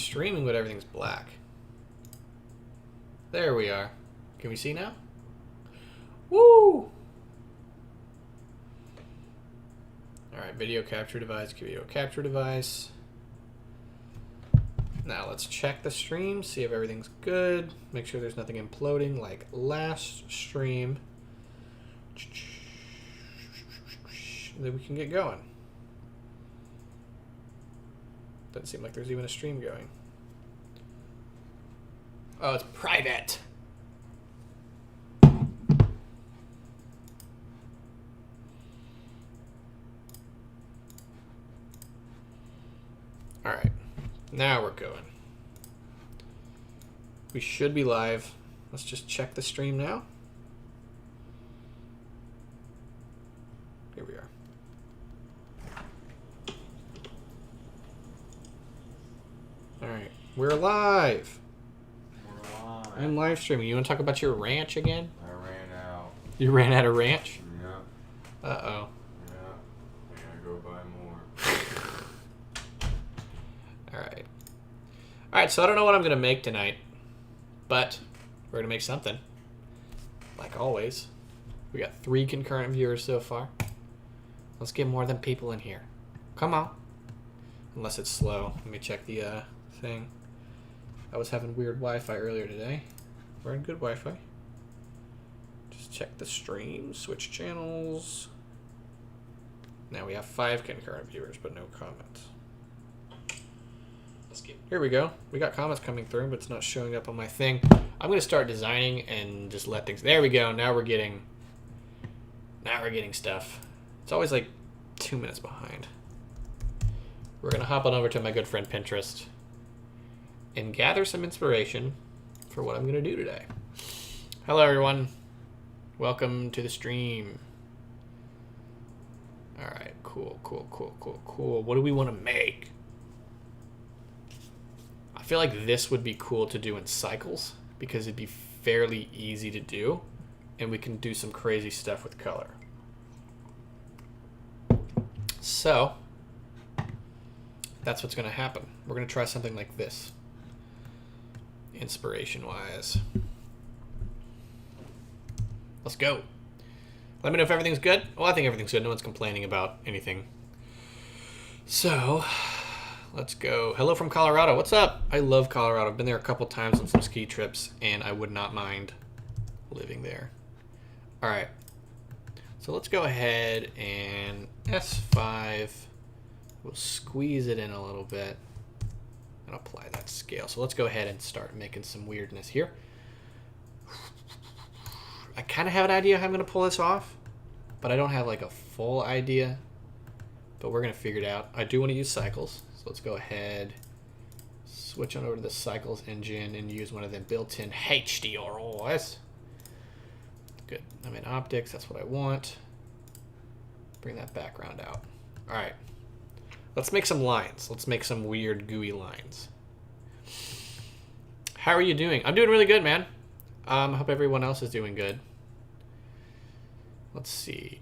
streaming, but everything's black. There we are. Can we see now? Woo! Alright, video capture device, video capture device. Now let's check the stream, see if everything's good. Make sure there's nothing imploding like last stream. Then we can get going. Doesn't seem like there's even a stream going. Oh, it's private. All right, now we're going. We should be live. Let's just check the stream now. Here we are. All right, we're live. We're live. I'm live streaming. You want to talk about your ranch again? I ran out. You ran out of ranch? Yeah. Uh-oh. Yeah. I gotta go buy more. Alright. Alright, so I don't know what I'm going to make tonight. But we're going to make something. Like always. We got 3 concurrent viewers so far. Let's get more than people in here. Come on. Unless it's slow. Let me check the thing. I was having weird Wi-Fi earlier today. We're in good Wi-Fi. Just check the stream. Switch channels. Now we have 5 concurrent viewers, but no comments. Here we go. We got comments coming through, but it's not showing up on my thing. I'm going to start designing and just let things... There we go. Now we're getting stuff. It's always like 2 minutes behind. We're going to hop on over to my good friend Pinterest and gather some inspiration for what I'm going to do today. Hello, everyone. Welcome to the stream. All right. Cool. What do we want to make? I feel like this would be cool to do in cycles because it'd be fairly easy to do and we can do some crazy stuff with color. So that's what's going to happen. We're going to try something like this, inspiration wise. Let's go. Let me know if everything's good. Well, I think everything's good. No one's complaining about anything. So let's go. Hello from Colorado. What's up? I love Colorado. I've been there a couple times on some ski trips, and I would not mind living there. All right. So let's go ahead and S5. We'll squeeze it in a little bit and apply that scale. So let's go ahead and start making some weirdness here. I kind of have an idea how I'm going to pull this off, but I don't have like a full idea. But we're going to figure it out. I do want to use cycles. So let's go ahead, switch on over to the cycles engine and use one of them built-in HDRIs. Good. I'm in optics. That's what I want. Bring that background out. All right. Let's make some lines. Let's make some weird gooey lines. How are you doing? I'm doing really good, man. I hope everyone else is doing good. Let's see.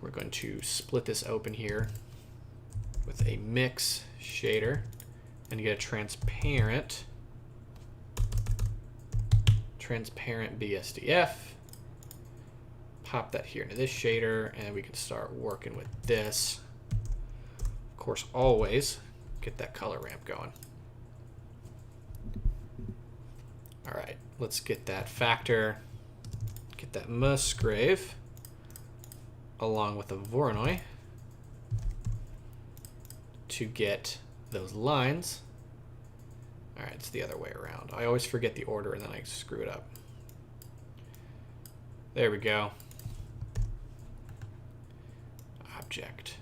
We're going to split this open here with a mix shader and get a transparent BSDF. Pop that here into this shader and we can start working with this. Of course, always get that color ramp going. All right, let's get that factor, get that Musgrave along with the Voronoi to get those lines. All right, it's the other way around. I always forget the order and then I screw it up. There we go. Object.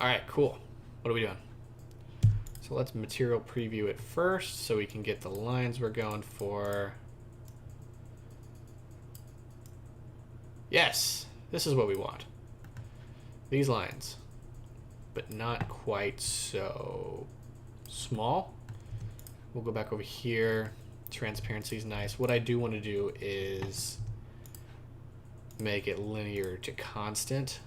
All right, cool. What are we doing? So let's material preview it first so we can get the lines we're going for. Yes, this is what we want. These lines, but not quite so small. We'll go back over here. Transparency is nice. What I do want to do is make it linear to constant.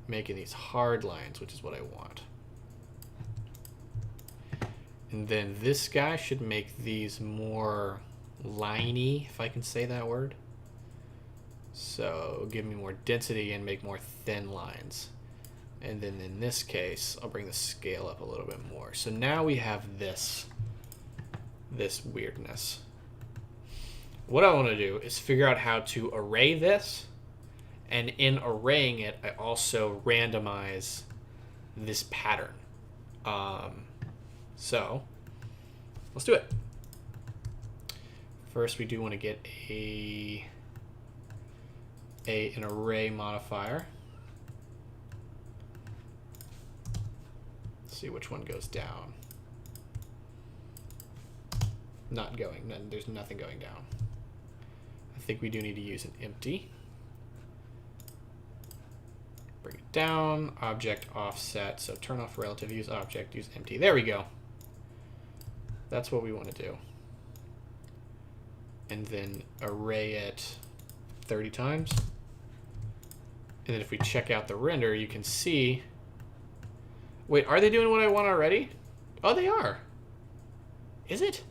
making these hard lines, which is what I want. And then this guy should make these more liney, if I can say that word. So give me more density and make more thin lines. And then in this case, I'll bring the scale up a little bit more. So now we have this weirdness. What I want to do is figure out how to array this. And in arraying it, I also randomize this pattern. So let's do it. First, we do want to get an array modifier. Let's see which one goes down. Not going. There's nothing going down. I think we do need to use an empty. Bring it down. Object offset. So turn off relative. Use object. Use empty. There we go. That's what we want to do. And then array it 30 times. And then if we check out the render, you can see... Wait, are they doing what I want already? Oh, they are. Is it?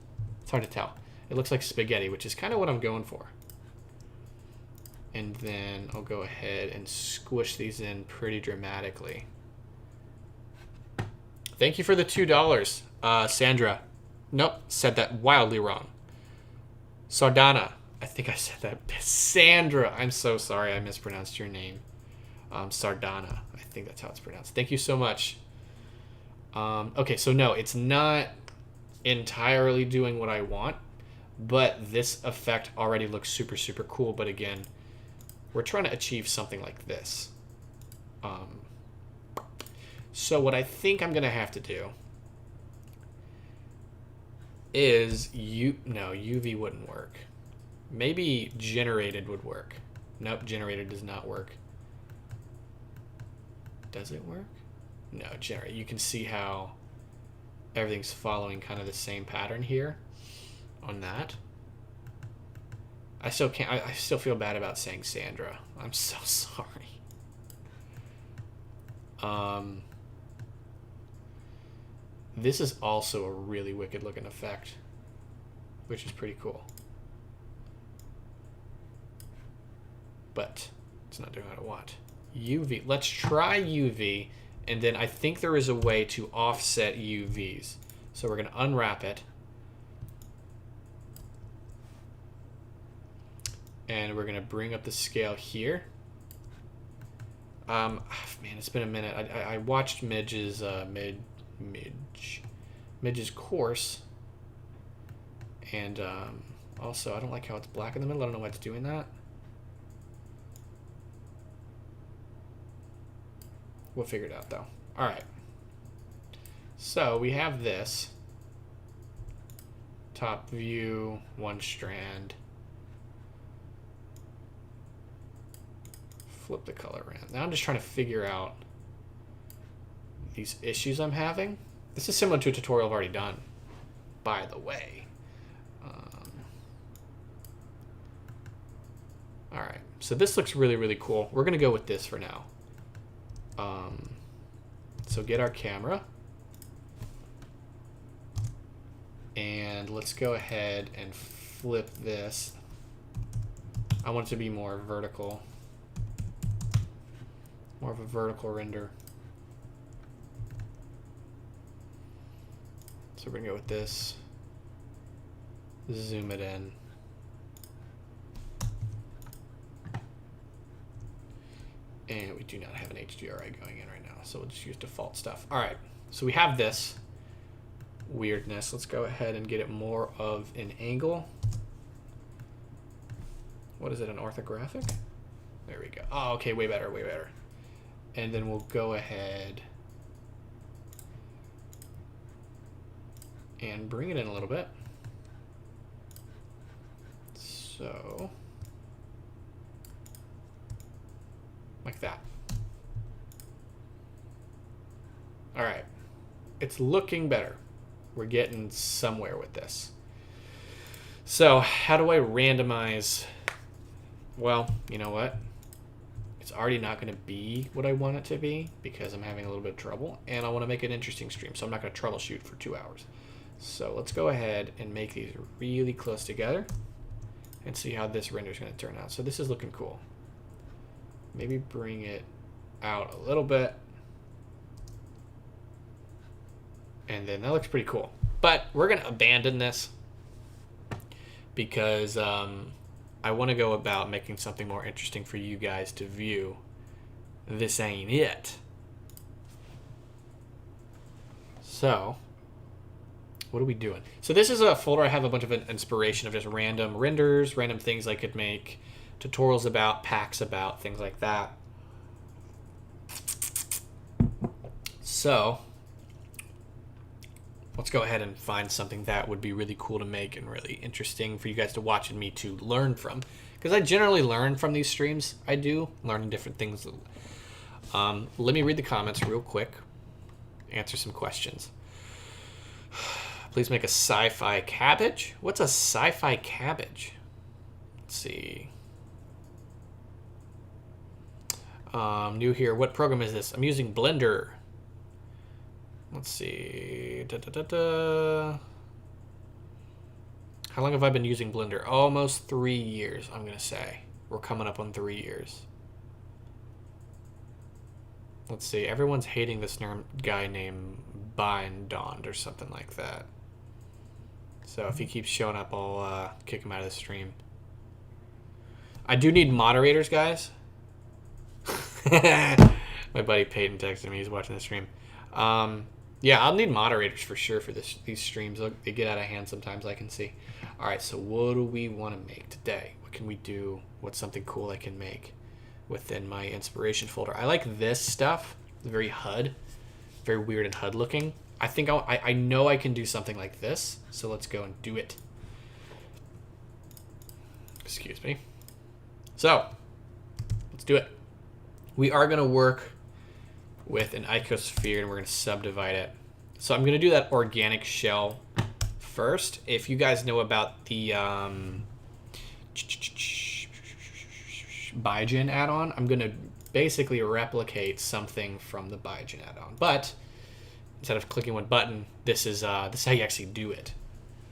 It's hard to tell. It looks like spaghetti, which is kind of what I'm going for. And then I'll go ahead and squish these in pretty dramatically. Thank you for the $2, Sandra. Nope, said that wildly wrong. Sardana. I think I said that. Sandra. I'm so sorry I mispronounced your name. Sardana. I think that's how it's pronounced. Thank you so much. Okay, so no, it's not entirely doing what I want, but this effect already looks super, super cool. But again, we're trying to achieve something like this. So what I think I'm going to have to do is UV wouldn't work. Maybe generated would work. Nope, generated does not work. Does it work? No, generate. You can see how everything's following kind of the same pattern here on that. I still can't. I still feel bad about saying Sandra. I'm so sorry. This is also a really wicked looking effect, which is pretty cool. But it's not doing what I want. UV. Let's try UV, and then I think there is a way to offset UVs. So we're going to unwrap it. And we're going to bring up the scale here. Man, it's been a minute. I watched Midge's course. And also, I don't like how it's black in the middle. I don't know why it's doing that. We'll figure it out, though. All right. So we have this. Top view, one strand. Flip the color around. Now I'm just trying to figure out these issues I'm having. This is similar to a tutorial I've already done, by the way. All right. So this looks really, really cool. We're going to go with this for now. So get our camera. And let's go ahead and flip this. I want it to be more vertical. More of a vertical render. So we're going to go with this. Zoom it in. And we do not have an HDRI going in right now, so we'll just use default stuff. All right, so we have this weirdness. Let's go ahead and get it more of an angle. What is it, an orthographic? There we go. Oh, okay, way better, way better. And then we'll go ahead and bring it in a little bit. So, like that. All right, it's looking better. We're getting somewhere with this. So how do I randomize? Well, you know what? It's already not going to be what I want it to be because I'm having a little bit of trouble, and I want to make an interesting stream, so I'm not going to troubleshoot for 2 hours. So let's go ahead and make these really close together and see how this render is going to turn out. So this is looking cool. Maybe bring it out a little bit. And then that looks pretty cool. But we're going to abandon this because I want to go about making something more interesting for you guys to view. This ain't it. So, what are we doing? So this is a folder I have a bunch of inspiration of just random renders, random things I could make, tutorials about, packs about, things like that. So, let's go ahead and find something that would be really cool to make and really interesting for you guys to watch and me to learn from. Because I generally learn from these streams. I do, learning different things. Let me read the comments real quick. Answer some questions. Please make a sci-fi cabbage. What's a sci-fi cabbage? Let's see. New here. What program is this? I'm using Blender. Let's see. How long have I been using Blender? Almost 3 years, I'm going to say. We're coming up on 3 years. Let's see. Everyone's hating this guy named Bindond or something like that. So if he keeps showing up, I'll kick him out of the stream. I do need moderators, guys. My buddy Peyton texted me. He's watching the stream. Yeah, I'll need moderators for sure for these streams. They get out of hand sometimes, I can see. All right, so what do we want to make today? What can we do? What's something cool I can make within my inspiration folder? I like this stuff. It's very HUD, very weird and HUD looking. I think I know I can do something like this, so let's go and do it. Excuse me. So, let's do it. We are going to work with an icosphere, and we're going to subdivide it. So I'm going to do that organic shell first. If you guys know about the Biogen add-on, I'm going to basically replicate something from the Biogen add-on. But instead of clicking one button, this is how you actually do it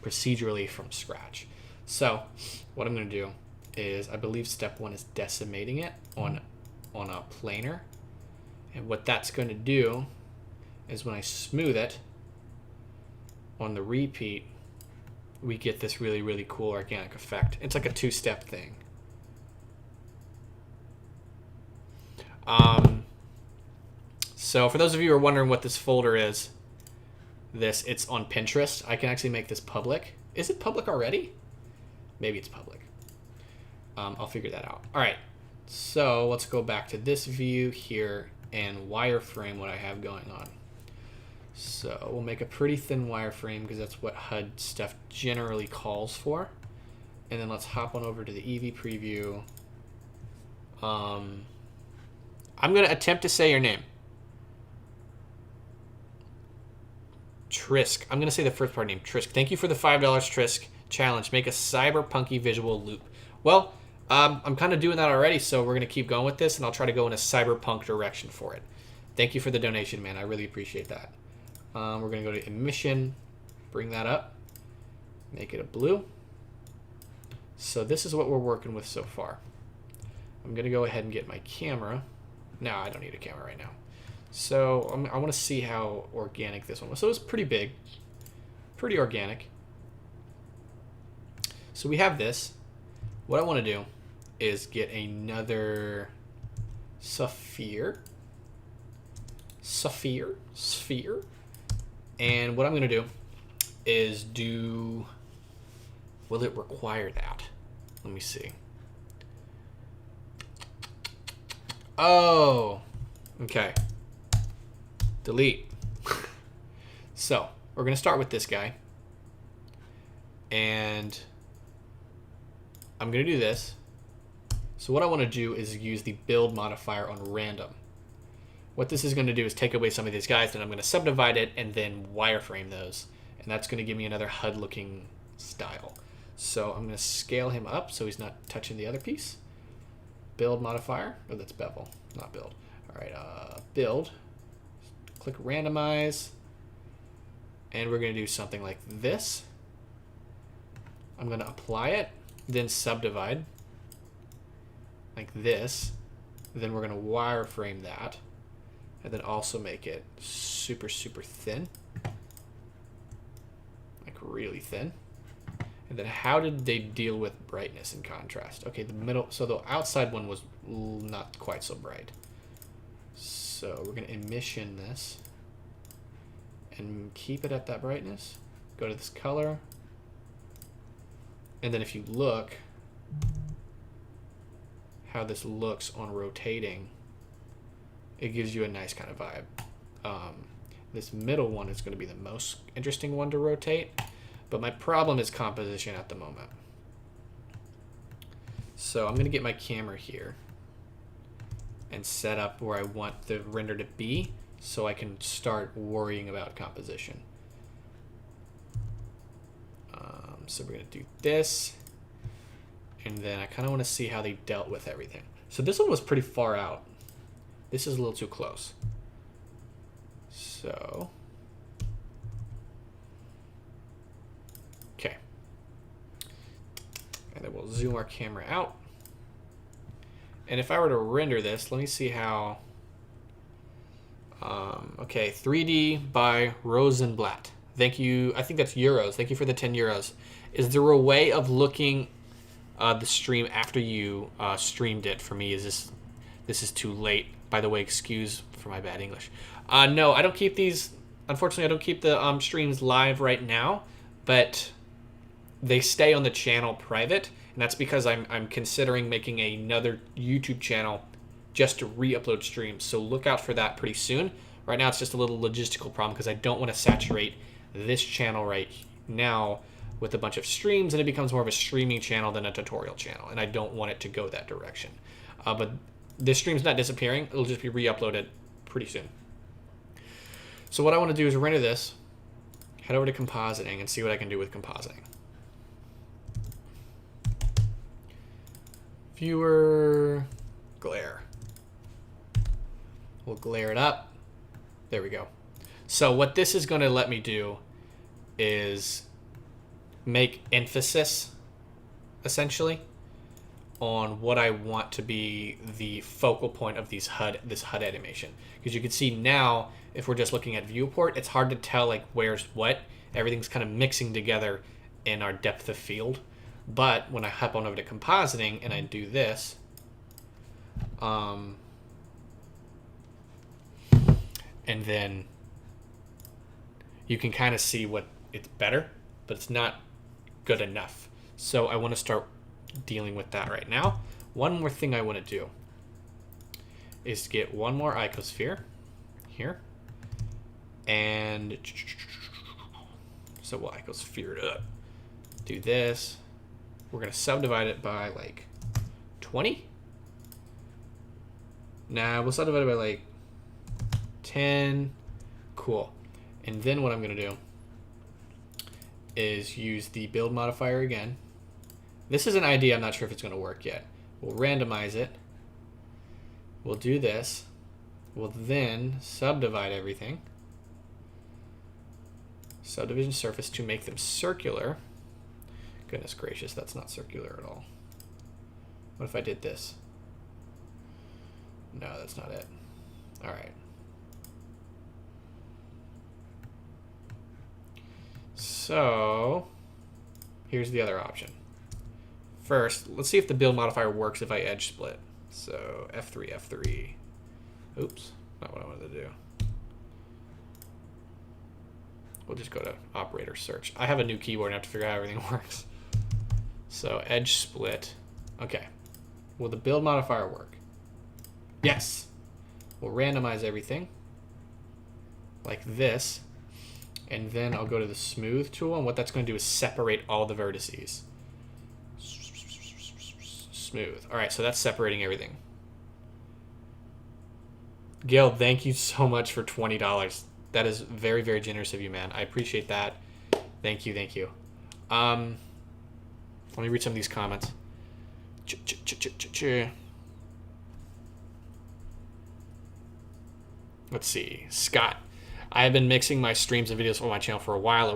procedurally from scratch. So what I'm going to do is, I believe step 1 is decimating it on a planar. And what that's going to do is when I smooth it on the repeat, we get this really, really cool organic effect. It's like a 2-step thing. So for those of you who are wondering what this folder is, it's on Pinterest. I can actually make this public. Is it public already? Maybe it's public. I'll figure that out. All right. So let's go back to this view here and wireframe what I have going on. So we'll make a pretty thin wireframe because that's what HUD stuff generally calls for. And then let's hop on over to the Eevee preview. I'm going to attempt to say your name. Trisk. I'm going to say the first part name, Trisk. Thank you for the $5, Trisk. Challenge. Make a cyberpunky visual loop. Well, I'm kind of doing that already, so we're going to keep going with this, and I'll try to go in a cyberpunk direction for it. Thank you for the donation, man. I really appreciate that. We're going to go to emission, bring that up, make it a blue. So this is what we're working with so far. I'm going to go ahead and get my camera. No, I don't need a camera right now. So I want to see how organic this one was. So it's pretty big, pretty organic. So we have this. What I want to do is get another sphere. And what I'm going to do is will it require that? Let me see. Oh, okay. Delete. So we're going to start with this guy. And I'm going to do this. So what I want to do is use the build modifier on random. What this is going to do is take away some of these guys, and I'm going to subdivide it and then wireframe those. And that's going to give me another HUD looking style. So I'm going to scale him up so he's not touching the other piece. build modifier. Oh, that's bevel, not build. All right, build. Click randomize. And we're going to do something like this. I'm going to apply it, then subdivide like this. Then we're going to wireframe that. And then also make it super, super thin. Like really thin. And then how did they deal with brightness and contrast? Okay, the middle, so the outside one was not quite so bright. So we're going to emission this and keep it at that brightness. Go to this color. And then if you look how this looks on rotating, it gives you a nice kind of vibe. This middle one is going to be the most interesting one to rotate, but my problem is composition at the moment. So I'm going to get my camera here and set up where I want the render to be so I can start worrying about composition. So we're going to do this, and then I kind of want to see how they dealt with everything. So this one was pretty far out. This is a little too close. So, okay. And then we'll zoom our camera out. And if I were to render this, let me see how. Okay, 3D by Rosenblatt. Thank you. I think that's euros. Thank you for the 10 euros. Is there a way of looking the stream after you streamed it? For me, this is too late. By the way, excuse for my bad English. No, I don't keep these. Unfortunately, I don't keep the streams live right now, but they stay on the channel private, and that's because I'm considering making another YouTube channel just to re-upload streams. So look out for that pretty soon. Right now, it's just a little logistical problem because I don't want to saturate this channel right now with a bunch of streams, and it becomes more of a streaming channel than a tutorial channel, and I don't want it to go that direction. But this stream's not disappearing. It'll just be re-uploaded pretty soon. So what I want to do is render this, head over to compositing, and see what I can do with compositing. Viewer, glare. We'll glare it up. There we go. So what this is going to let me do is make emphasis, essentially, on what I want to be the focal point of this HUD animation. Because you can see now, if we're just looking at viewport, it's hard to tell like where's what. Everything's kind of mixing together in our depth of field. But when I hop on over to compositing and I do this, and then you can kind of see what it's better, but it's not good enough. So I want to start dealing with that right now. One more thing I want to do is get one more icosphere here, and so we'll icosphere it up. Do this. We're going to subdivide it by like 20. Nah, we'll subdivide it by like 10. Cool. And then what I'm going to do is use the build modifier again. This is an idea. I'm not sure if it's going to work yet. We'll randomize it. We'll do this. We'll then subdivide everything. Subdivision surface to make them circular. Goodness gracious, that's not circular at all. What if I did this? No, that's not it. All right. So here's the other option. First, let's see if the build modifier works if I edge split. So F3, F3. Oops, not what I wanted to do. We'll just go to operator search. I have a new keyboard and I have to figure out how everything works. So edge split. Okay. Will the build modifier work? Yes. We'll randomize everything like this. And then I'll go to the smooth tool, and what that's going to do is separate all the vertices. Smooth. All right, so that's separating everything. Gail, thank you so much for $20. That is very, very generous of you, man. I appreciate that. Thank you, thank you. Let me read some of these comments. let's see, Scott. I have been mixing my streams and videos on my channel for a while.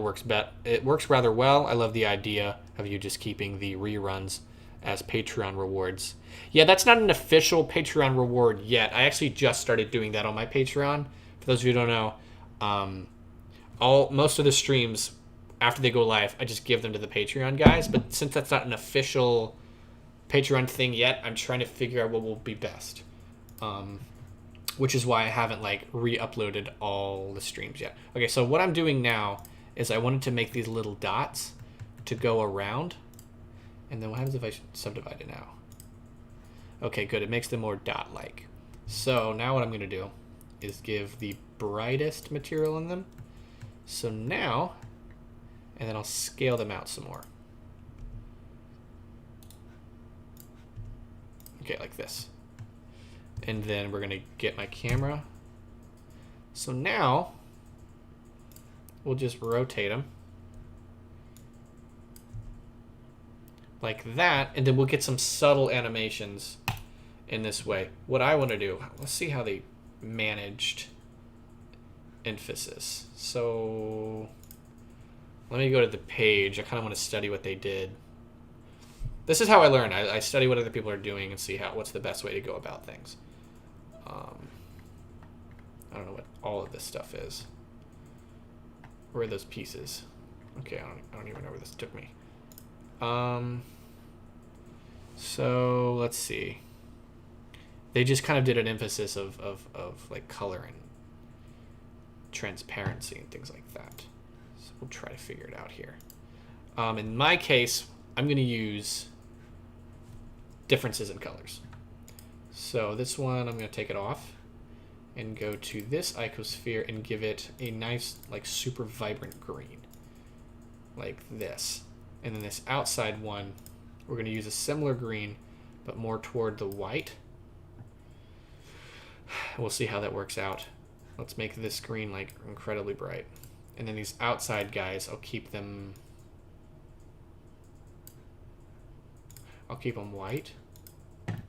It works rather well. I love the idea of you just keeping the reruns as Patreon rewards. Yeah, that's not an official Patreon reward yet. I actually just started doing that on my Patreon. For those of you who don't know, most of the streams after they go live, I just give them to the Patreon guys. But since that's not an official Patreon thing yet, I'm trying to figure out what will be best. Which is why I haven't like re-uploaded all the streams yet. Okay, so what I'm doing now is I wanted to make these little dots to go around. And then what happens if I subdivide it now? Okay, good. It makes them more dot-like. So now what I'm going to do is give the brightest material in them. So now, and then I'll scale them out some more. Okay, like this. And then we're going to get my camera. So now, we'll just rotate them. Like that, and then we'll get some subtle animations in this way. What I want to do, let's see how they managed emphasis. So let me go to the page. I kind of want to study what they did. This is how I learn. I study what other people are doing and see what's the best way to go about things. I don't know what all of this stuff is. Where are those pieces? Okay, I don't even know where this took me. So let's see. They just kind of did an emphasis of like color and transparency and things like that. So we'll try to figure it out here. In my case, I'm going to use differences in colors. So this one, I'm going to take it off and go to this icosphere and give it a nice, like super vibrant green. Like this. And then this outside one, we're going to use a similar green, but more toward the white. We'll see how that works out. Let's make this green like incredibly bright. And then these outside guys, I'll keep them white.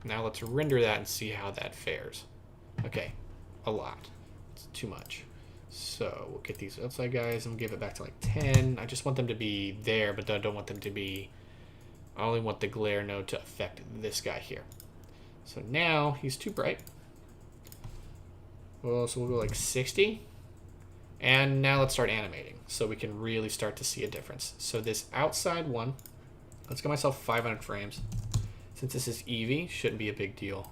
Now let's render that and see how that fares. Okay, a lot. It's too much. So we'll get these outside guys and give it back to like 10. I just want them to be there, but I don't want them to be... I only want the glare node to affect this guy here. So now he's too bright. Well, so we'll go like 60. And now let's start animating so we can really start to see a difference. So this outside one, let's get myself 500 frames. Since this is Eevee, shouldn't be a big deal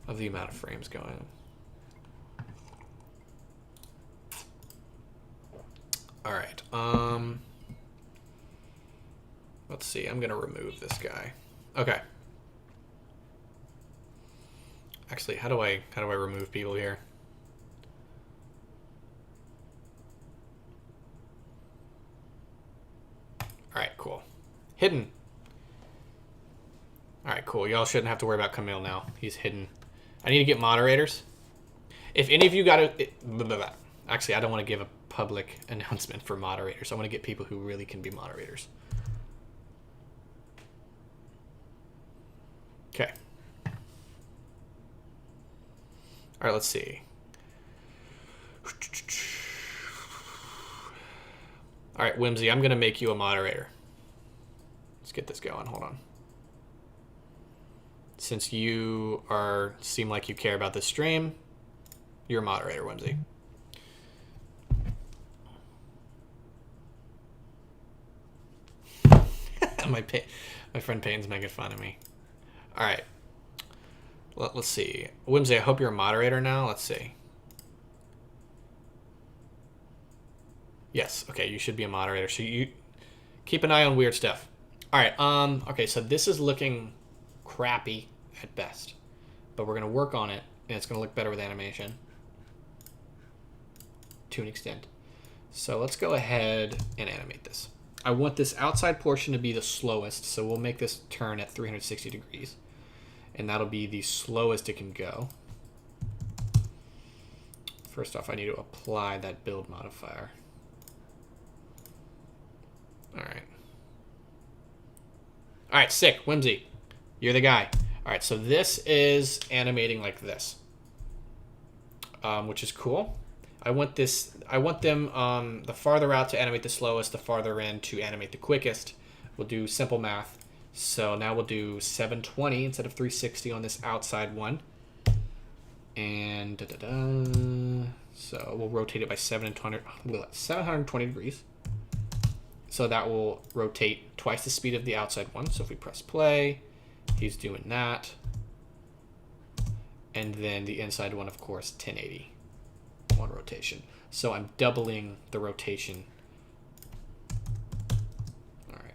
of the amount of frames going. All right. Let's see. I'm gonna remove this guy. Okay. Actually, how do I remove people here? All right, cool. Hidden. All right, cool. Y'all shouldn't have to worry about Camille now. He's hidden. I need to get moderators. If any of you got to... Actually, I don't want to give a public announcement for moderators. I want to get people who really can be moderators. Okay. All right, let's see. All right, Whimsy, I'm going to make you a moderator. Let's get this going. Hold on. Since you seem like you care about this stream, you're a moderator, Whimsy. My friend Payne's making fun of me. All right. Let's see. Whimsy, I hope you're a moderator now. Let's see. Yes. Okay, you should be a moderator. So you keep an eye on weird stuff. All right. Okay, so this is looking crappy at best, but we're going to work on it, and it's going to look better with animation to an extent. So let's go ahead and animate this. I want this outside portion to be the slowest, so we'll make this turn at 360 degrees, and that'll be the slowest it can go. First off, I need to apply that build modifier. All right, sick. Whimsy, you're the guy. All right, so this is animating like this. which is cool. I want them the farther out to animate the slowest, the farther in to animate the quickest. We'll do simple math. So now we'll do 720 instead of 360 on this outside one. And so we'll rotate it by 720 degrees. So that will rotate twice the speed of the outside one. So if we press play, he's doing that. And then the inside one, of course, 1080. One rotation. So I'm doubling the rotation. All right.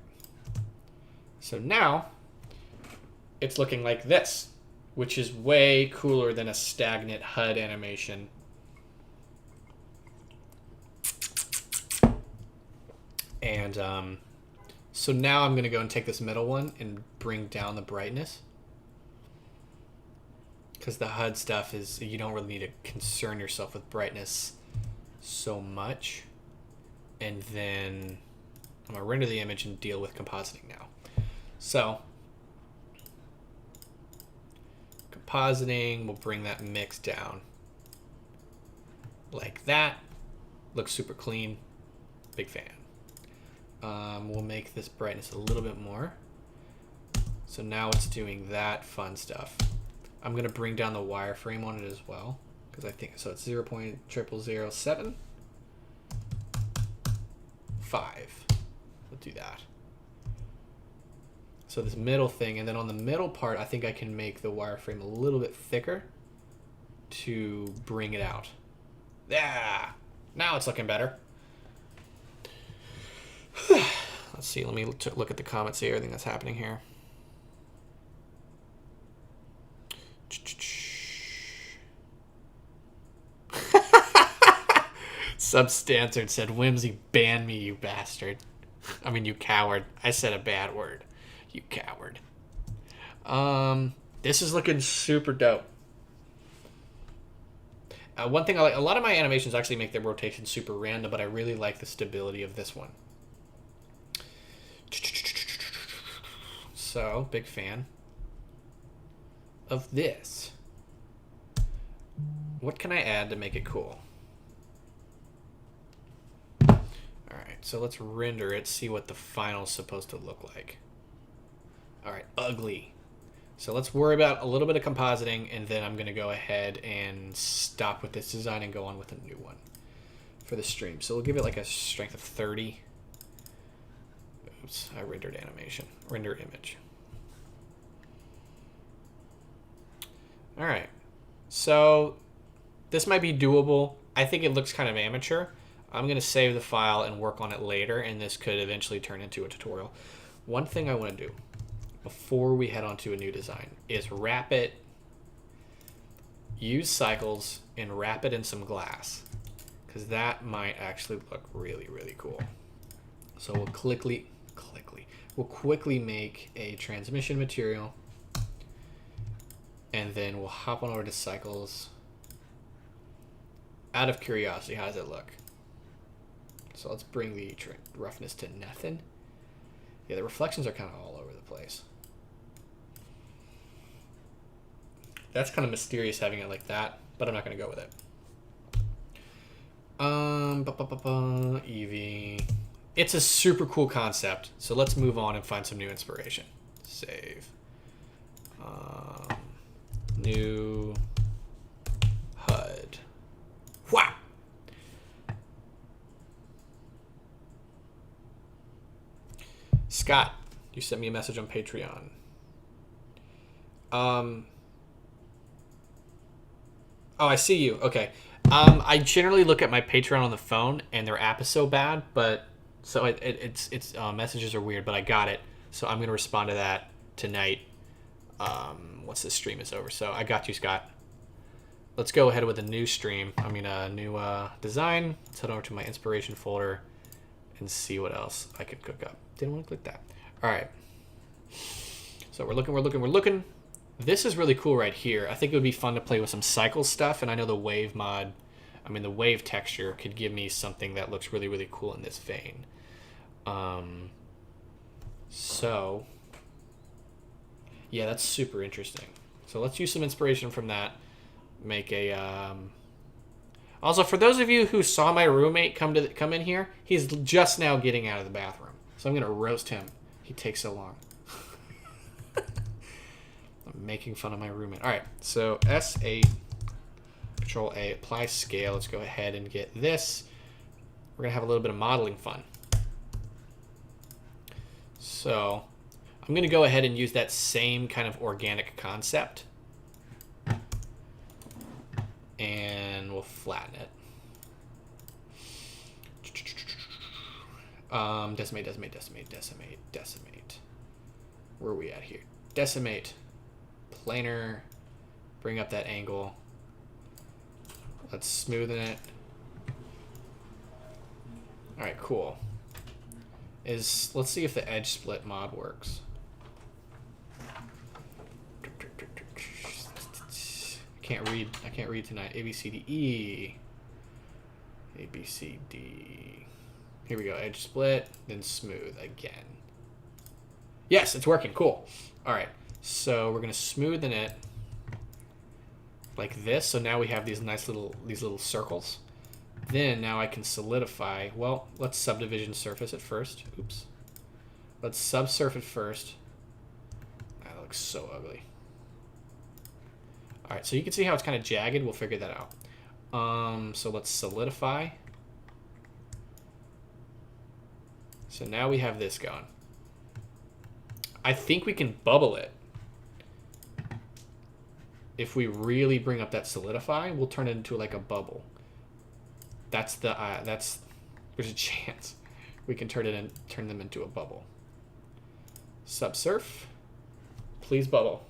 So now it's looking like this, which is way cooler than a stagnant HUD animation. And so now I'm going to go and take this middle one and bring down the brightness. Because the HUD stuff is, you don't really need to concern yourself with brightness so much. And then I'm going to render the image and deal with compositing now. So compositing, we'll bring that mix down like that. Looks super clean. Big fan. We'll make this brightness a little bit more. So now it's doing that fun stuff. I'm going to bring down the wireframe on it as well, because I think so. It's 0.0007. 5. We'll do that. So this middle thing, and then on the middle part, I think I can make the wireframe a little bit thicker to bring it out. Yeah, now it's looking better. Let's see. Let me look at the comments, see everything that's happening here. Substancered said, Whimsy, ban me, you bastard. I mean, you coward. I said a bad word. You coward. This is looking super dope. One thing I like, a lot of my animations actually make their rotation super random, but I really like the stability of this one. So, big fan of this. What can I add to make it cool? Alright, so let's render it, see what the final's supposed to look like. Alright, ugly. So let's worry about a little bit of compositing, and then I'm going to go ahead and stop with this design and go on with a new one for the stream. So we'll give it like a strength of 30. Oops, I rendered animation. Render image. Alright, so this might be doable. I think it looks kind of amateur. I'm going to save the file and work on it later, and this could eventually turn into a tutorial. One thing I want to do before we head on to a new design is wrap it, use cycles, and wrap it in some glass, because that might actually look really, really cool. So we'll quickly make a transmission material, and then we'll hop on over to cycles. Out of curiosity, how does it look? So let's bring the roughness to nothing. Yeah, the reflections are kind of all over the place. That's kind of mysterious having it like that, but I'm not going to go with it. Eevee. It's a super cool concept, so let's move on and find some new inspiration. Save. New HUD. Wow! Scott, you sent me a message on Patreon. Oh, I see you. Okay. I generally look at my Patreon on the phone, and their app is so bad, but so it's messages are weird, but I got it. So I'm gonna respond to that tonight. Once this stream is over. So I got you, Scott. Let's go ahead with a new stream. I mean, a new design. Let's head over to my inspiration folder and see what else I could cook up. Didn't want to click that. All right. So we're looking. This is really cool right here. I think it would be fun to play with some cycle stuff, and I know the wave mod, the wave texture could give me something that looks really, really cool in this vein. So, yeah, that's super interesting. So let's use some inspiration from that. Make a Also, for those of you who saw my roommate come in here, he's just now getting out of the bathroom. So I'm gonna roast him. He takes so long. I'm making fun of my roommate. All right, so S8, Control A, apply scale. Let's go ahead and get this. We're gonna have a little bit of modeling fun. So I'm gonna go ahead and use that same kind of organic concept. And we'll flatten it. Decimate. Where are we at here? Decimate. Planar. Bring up that angle. Let's smoothen it. All right, cool. Let's see if the edge split mod works. I can't read tonight. A, B, C, D, E. A, B, C, D. Here we go. Edge split, then smooth again. Yes, it's working. Cool. All right. So we're going to smoothen it like this. So now we have these nice little circles. Then now I can solidify. Well, let's subdivision surface it first. Oops. Let's subsurf it first. That looks so ugly. All right, so you can see how it's kind of jagged. We'll figure that out. So let's solidify. So now we have this going. I think we can bubble it. If we really bring up that solidify, we'll turn it into like a bubble. There's a chance we can turn them into a bubble. Subsurf, please bubble.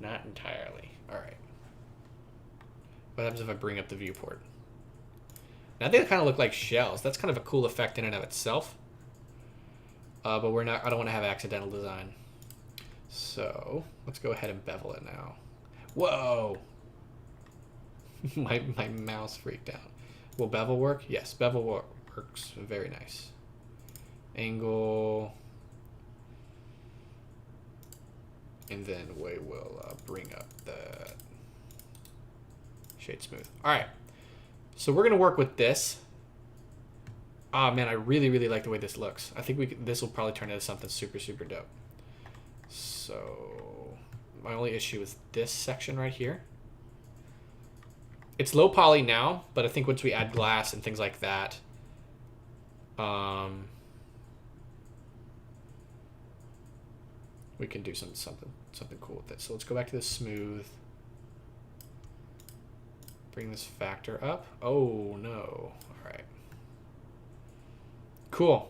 Not entirely. All right. What happens if I bring up the viewport? Now they kind of look like shells. That's kind of a cool effect in and of itself. But we're not. I don't want to have accidental design. So let's go ahead and bevel it now. Whoa! my mouse freaked out. Will bevel work? Yes, bevel works. Very nice. Angle. And then we will bring up the shade smooth. All right. So we're going to work with this. Oh, man, I really, really like the way this looks. I think this will probably turn into something super, super dope. So my only issue is this section right here. It's low poly now, but I think once we add glass and things like that, we can do something cool with it. So let's go back to the smooth. Bring this factor up. Oh no. All right. Cool.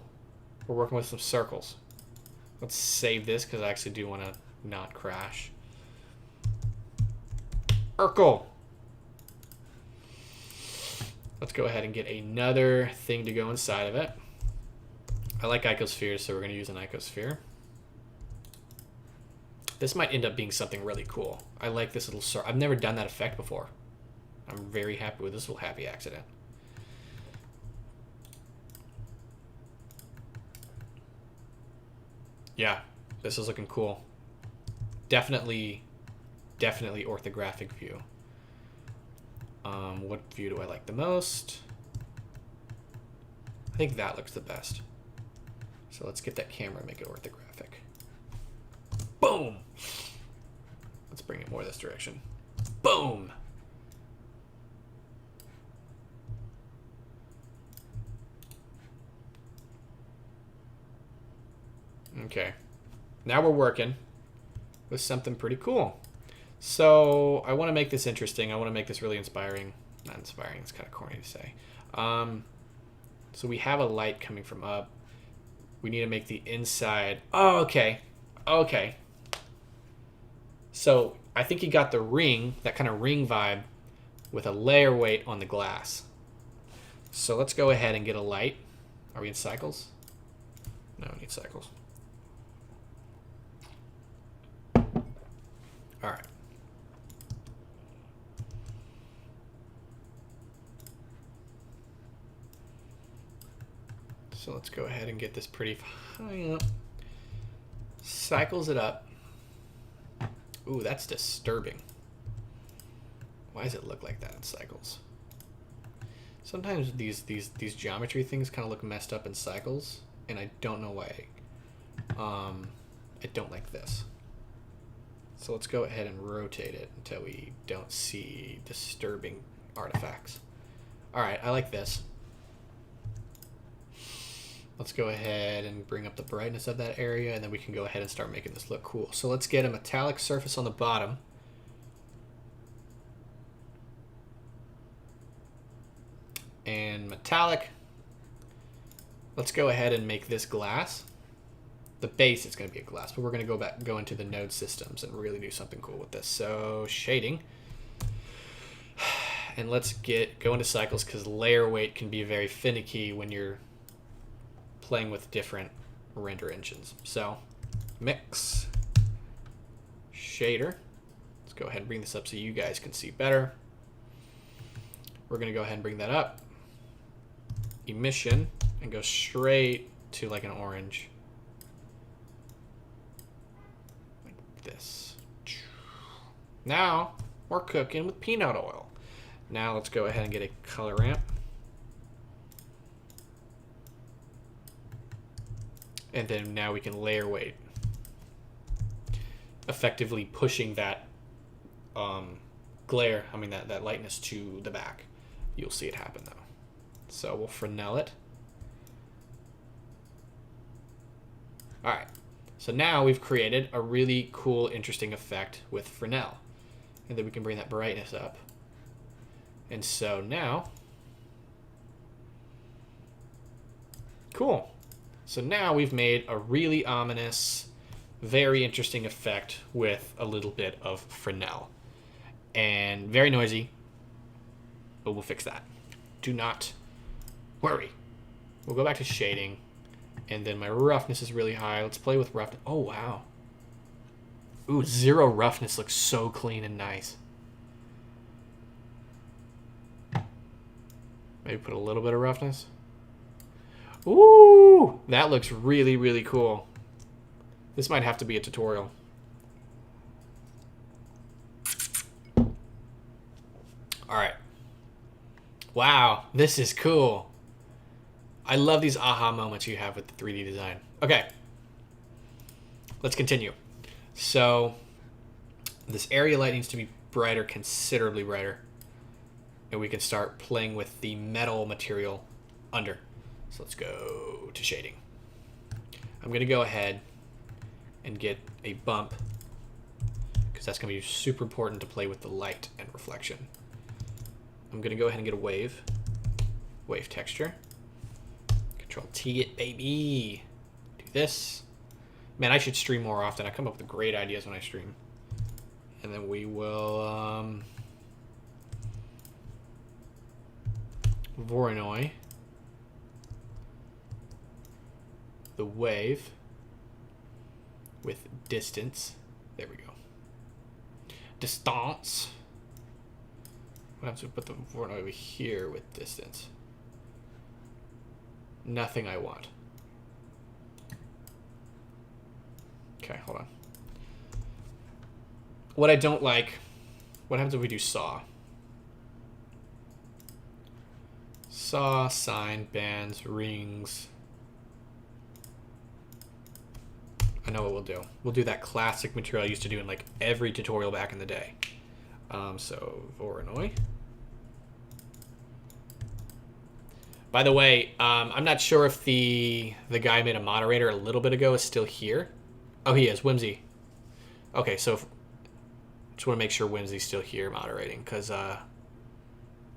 We're working with some circles. Let's save this because I actually do want to not crash. Urkel. Let's go ahead and get another thing to go inside of it. I like icospheres, so we're going to use an icosphere. This might end up being something really cool. I like this little circle. I've never done that effect before. I'm very happy with this little happy accident. Yeah, this is looking cool. Definitely orthographic view. What view do I like the most? I think that looks the best. So let's get that camera and make it orthographic. Boom! Let's bring it more this direction. Boom! Okay. Now we're working with something pretty cool. So I want to make this interesting. I want to make this really inspiring. Not inspiring, it's kind of corny to say. So we have a light coming from up. We need to make the inside. Oh, okay. Okay. So I think you got the ring, that kind of ring vibe, with a layer weight on the glass. So let's go ahead and get a light. Are we in cycles? No, we need cycles. All right. So let's go ahead and get this pretty high up. Cycles it up. Ooh, that's disturbing. Why does it look like that in cycles? Sometimes these geometry things kind of look messed up in cycles, and I don't know why. I don't like this. So let's go ahead and rotate it until we don't see disturbing artifacts. All right, I like this. Let's go ahead and bring up the brightness of that area, and then we can go ahead and start making this look cool. So let's get a metallic surface on the bottom. And metallic. Let's go ahead and make this glass. The base is going to be a glass, but we're going to go into the node systems and really do something cool with this. So shading. And let's go into cycles, because layer weight can be very finicky when you're playing with different render engines. So mix, shader. Let's go ahead and bring this up so you guys can see better. We're going to go ahead and bring that up. Emission, and go straight to like an orange. Like this. Now we're cooking with peanut oil. Now let's go ahead and get a color ramp. And then now we can layer weight, effectively pushing that glare, that lightness to the back. You'll see it happen though. So we'll Fresnel it. All right, so now we've created a really cool, interesting effect with Fresnel. And then we can bring that brightness up. And so now, cool. So now we've made a really ominous, very interesting effect with a little bit of Fresnel. And very noisy, but we'll fix that. Do not worry. We'll go back to shading, and then my roughness is really high. Let's play with roughness. Oh, wow. Ooh, 0 roughness looks so clean and nice. Maybe put a little bit of roughness. Ooh, that looks really, really cool. This might have to be a tutorial. All right. Wow, this is cool. I love these aha moments you have with the 3D design. Okay, let's continue. So this area light needs to be brighter, considerably brighter. And we can start playing with the metal material under. So let's go to shading. I'm going to go ahead and get a bump, because that's going to be super important to play with the light and reflection. I'm going to go ahead and get a wave texture. Control T it, baby. Do this. Man, I should stream more often. I come up with great ideas when I stream. And then we will Voronoi the wave with distance. There we go. Distance. What happens if we put the Voronoi over here with distance? Nothing I want. Okay, hold on. What I don't like, what happens if we do saw? Saw, sign, bands, rings. I know what we'll do. We'll do that classic material I used to do in like every tutorial back in the day. So Voronoi. By the way, I'm not sure if the guy made a moderator a little bit ago is still here. Oh, he is. Whimsy. Okay, so just want to make sure Whimsy's still here moderating, because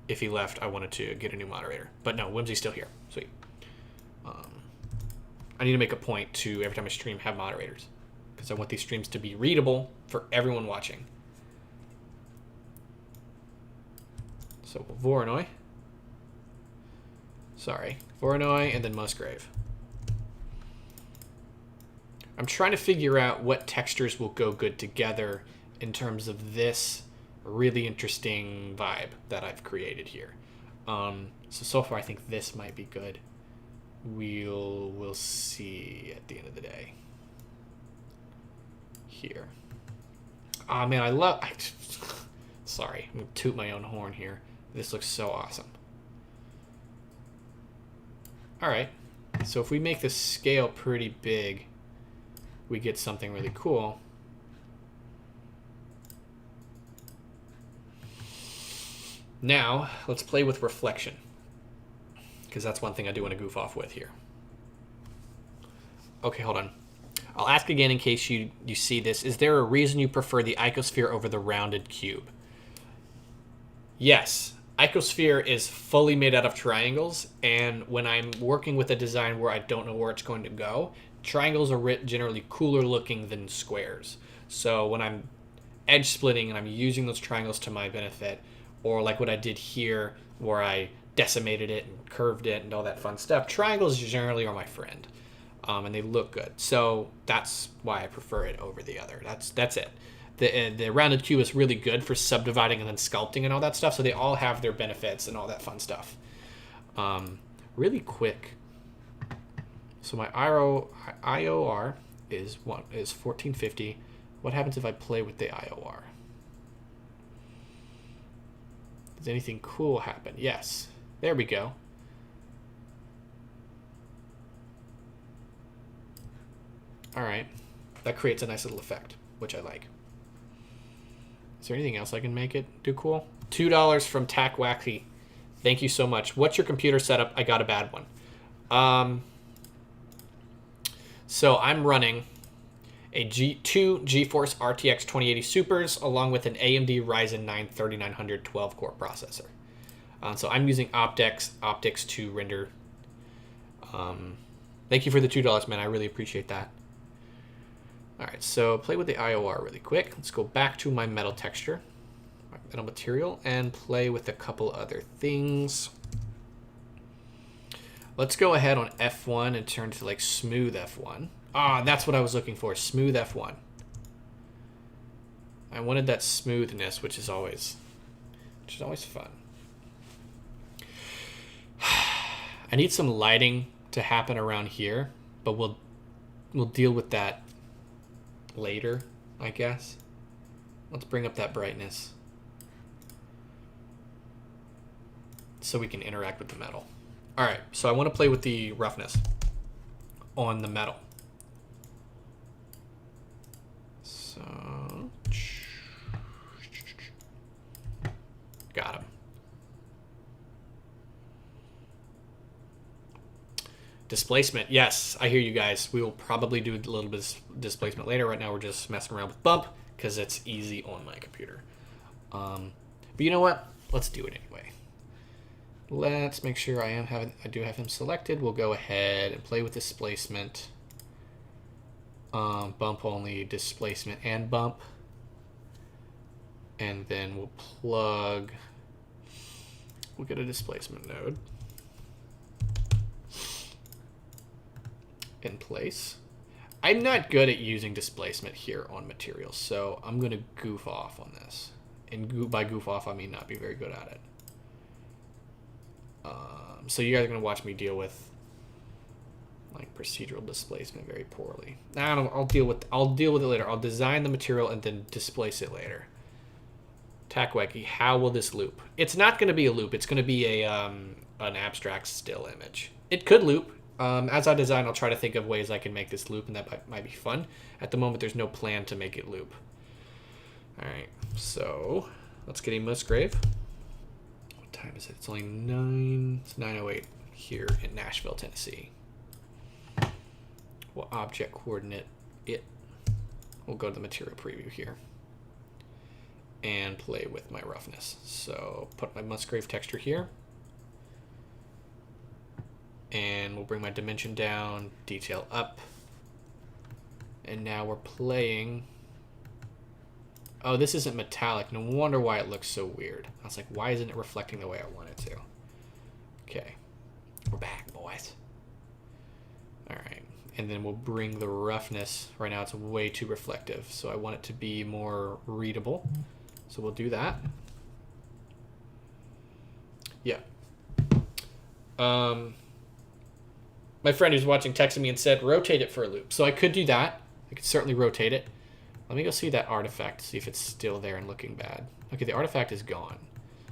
if he left, I wanted to get a new moderator. But no, Whimsy's still here. Sweet. I need to make a point to, every time I stream, have moderators, because I want these streams to be readable for everyone watching. So Voronoi. Sorry. Voronoi and then Musgrave. I'm trying to figure out what textures will go good together in terms of this really interesting vibe that I've created here. So far I think this might be good. We'll see at the end of the day. Here. Ah, man, sorry, I'm gonna toot my own horn here. This looks so awesome. All right. So if we make the scale pretty big, we get something really cool. Now, let's play with reflection, because that's one thing I do want to goof off with here. Okay, hold on. I'll ask again in case you see this. Is there a reason you prefer the icosphere over the rounded cube? Yes. Icosphere is fully made out of triangles, and when I'm working with a design where I don't know where it's going to go, triangles are generally cooler looking than squares. So when I'm edge splitting and I'm using those triangles to my benefit, or like what I did here where I decimated it and curved it and all that fun stuff, triangles generally are my friend. And they look good. So that's why I prefer it over the other. That's it. The rounded cube is really good for subdividing and then sculpting and all that stuff. So they all have their benefits and all that fun stuff. Really quick. So my IOR is 1450. What happens if I play with the IOR? Does anything cool happen? Yes. There we go. All right. That creates a nice little effect, which I like. Is there anything else I can make it do cool? $2 from TacWacky. Thank you so much. What's your computer setup? I got a bad one. So I'm running two GeForce RTX 2080 Supers along with an AMD Ryzen 9 3900 12-core processor. So I'm using optics to render. Thank you for the $2, man. I really appreciate that. All right, so play with the IOR really quick. Let's go back to my metal texture, my metal material, and play with a couple other things. Let's go ahead on F1 and turn to like smooth F1. Ah, that's what I was looking for, smooth F1. I wanted that smoothness, which is always fun. I need some lighting to happen around here, but we'll deal with that later, I guess. Let's bring up that brightness so we can interact with the metal. All right, so I want to play with the roughness on the metal. So, got him. Displacement, yes, I hear you guys. We will probably do a little bit of displacement later. Right now we're just messing around with bump because it's easy on my computer. But you know what? Let's do it anyway. Let's make sure I do have him selected. We'll go ahead and play with displacement. Bump only, displacement and bump. And then we'll get a displacement node in place. I'm not good at using displacement here on materials, so I'm going to goof off on this. And by goof off, I mean not be very good at it. So you guys are going to watch me deal with like procedural displacement very poorly. I'll deal with it later. I'll design the material and then displace it later. TacWacky, how will this loop? It's not going to be a loop. It's going to be an abstract still image. It could loop. As I design, I'll try to think of ways I can make this loop, and that might be fun. At the moment, there's no plan to make it loop. All right, so let's get a Musgrave. What time is it? It's only 9:08 here in Nashville, Tennessee. We'll object coordinate it. We'll go to the material preview here and play with my roughness. So put my Musgrave texture here. And we'll bring my dimension down, detail up. And now we're playing. Oh, this isn't metallic. No wonder why it looks so weird. I was like, why isn't it reflecting the way I want it to? Okay. We're back, boys. All right. And then we'll bring the roughness. Right now it's way too reflective. So I want it to be more readable. So we'll do that. Yeah. My friend who's watching texted me and said, rotate it for a loop. So I could do that. I could certainly rotate it. Let me go see that artifact, see if it's still there and looking bad. Okay, the artifact is gone.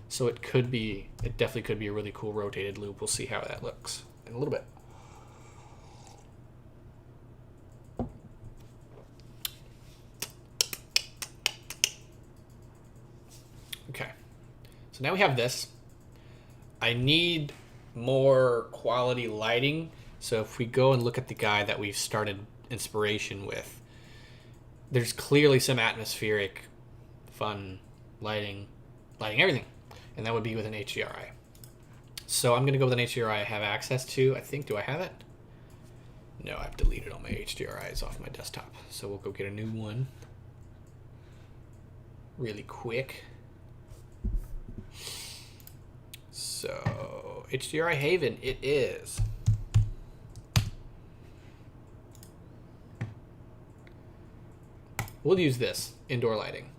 So it definitely could be a really cool rotated loop. We'll see how that looks in a little bit. So now we have this. I need more quality lighting. So if we go and look at the guy that we've started inspiration with, there's clearly some atmospheric, fun lighting everything. And that would be with an HDRI. So I'm going to go with an HDRI I have access to. I think, do I have it? No, I've deleted all my HDRIs off my desktop. So we'll go get a new one really quick. So HDRI Haven, it is. We'll use this, indoor lighting.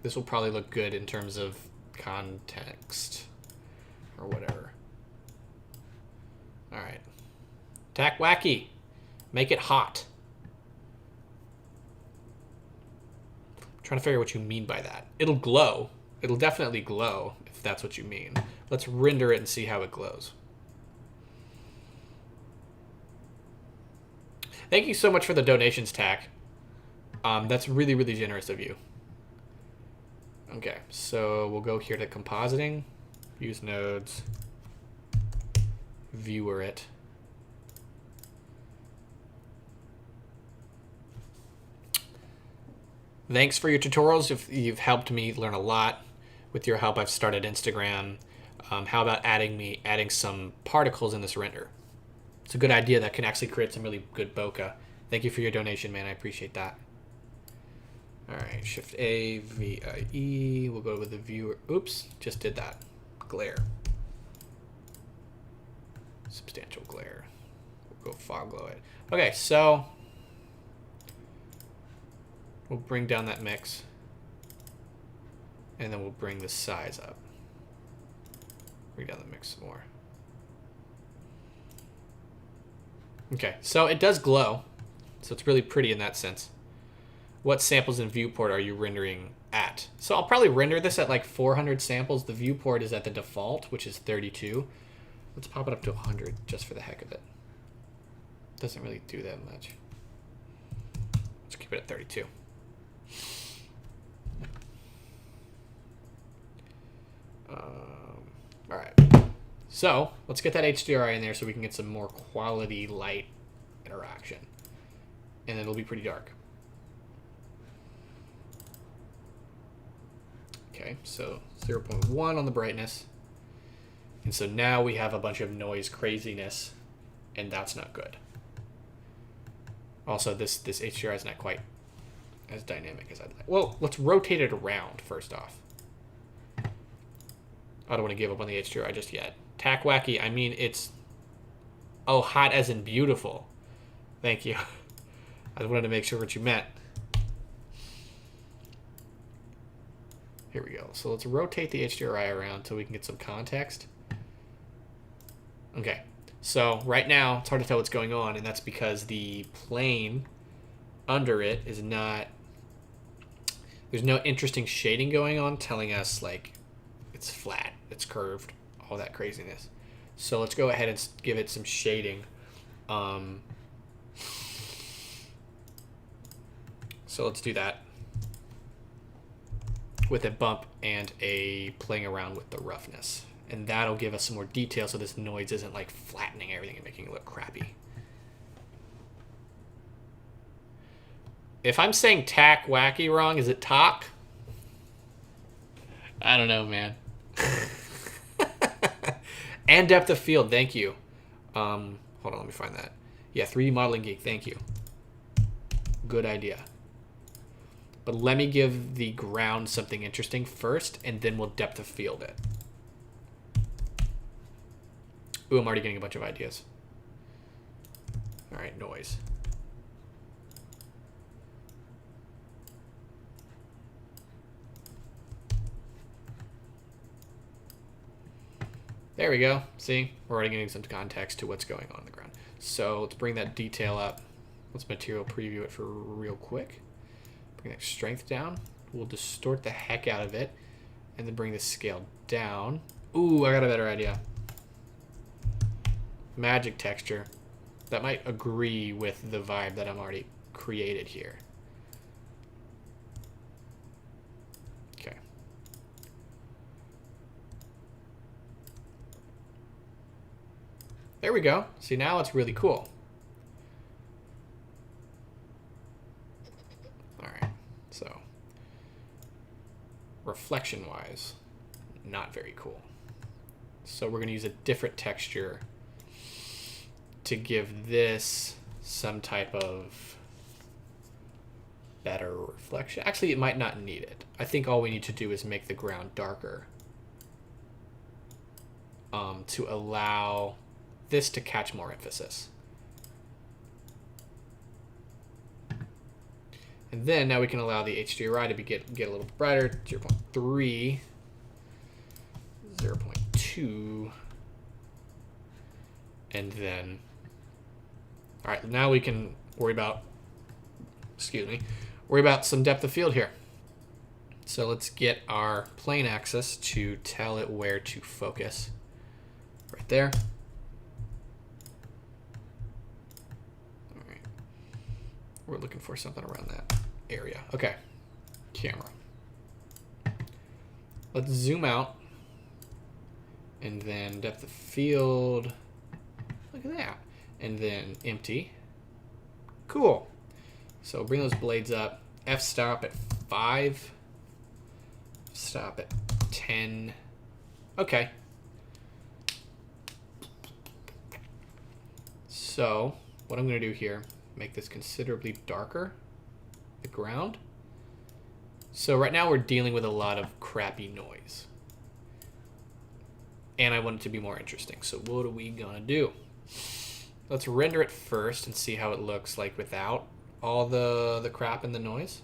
This will probably look good in terms of context or whatever. All right. Tack Wacky. Make it hot. I'm trying to figure out what you mean by that. It'll glow. It'll definitely glow if that's what you mean. Let's render it and see how it glows. Thank you so much for the donations, Tack. That's really, really generous of you. Okay, so we'll go here to compositing, use nodes, viewer it. Thanks for your tutorials. You've helped me learn a lot. With your help, I've started Instagram. How about adding some particles in this render? It's a good idea that can actually create some really good bokeh. Thank you for your donation, man. I appreciate that. All right, Shift A, VIE. We'll go with the viewer. Oops, just did that. Glare. Substantial glare. We'll go fog glow it. Okay, so we'll bring down that mix. And then we'll bring the size up. Bring down the mix some more. Okay, so it does glow. So it's really pretty in that sense. What samples in viewport are you rendering at? So I'll probably render this at like 400 samples. The viewport is at the default, which is 32. Let's pop it up to 100 just for the heck of it. Doesn't really do that much. Let's keep it at 32. All right. So let's get that HDRI in there so we can get some more quality light interaction. And it'll be pretty dark. Okay, so 0.1 on the brightness. And so now we have a bunch of noise craziness, and that's not good. Also, this HDRI is not quite as dynamic as I'd like. Well, let's rotate it around first off. I don't want to give up on the HDRI just yet. Tack Wacky, I mean it's... Oh, hot as in beautiful. Thank you. I just wanted to make sure what you meant. Here we go. So let's rotate the HDRI around so we can get some context. Okay. So right now, it's hard to tell what's going on, and that's because the plane under it is not... There's no interesting shading going on telling us, like, it's flat, it's curved, all that craziness. So let's go ahead and give it some shading. So let's do that with a bump and a playing around with the roughness. And that'll give us some more detail so this noise isn't like flattening everything and making it look crappy. If I'm saying Tack Wacky wrong, is it talk? I don't know, man. And depth of field, thank you. Hold on, let me find that. Yeah, 3D Modeling Geek, thank you. Good idea. But let me give the ground something interesting first, and then we'll depth of field it. Ooh, I'm already getting a bunch of ideas. All right, noise. There we go. See, we're already getting some context to what's going on the ground. So let's bring that detail up. Let's material preview it for real quick. Bring that strength down. We'll distort the heck out of it. And then bring the scale down. Ooh, I got a better idea. Magic texture. That might agree with the vibe that I'm already created here. Okay. There we go. See, now it's really cool. All right, so reflection-wise, not very cool. So we're gonna use a different texture to give this some type of better reflection. Actually, it might not need it. I think all we need to do is make the ground darker to allow this to catch more emphasis. And then now we can allow the HDRI to get a little brighter, 0.3, 0.2, and then, all right, now we can worry about some depth of field here. So let's get our plane axis to tell it where to focus. Right there. All right. We're looking for something around that area. Okay. Camera. Let's zoom out. And then depth of field. Look at that. And then empty. Cool. So bring those blades up. F-stop at 5. Stop at 10. Okay. So what I'm going to do here, make this considerably darker, the ground. So right now we're dealing with a lot of crappy noise. And I want it to be more interesting. So what are we going to do? Let's render it first and see how it looks like without all the crap and the noise.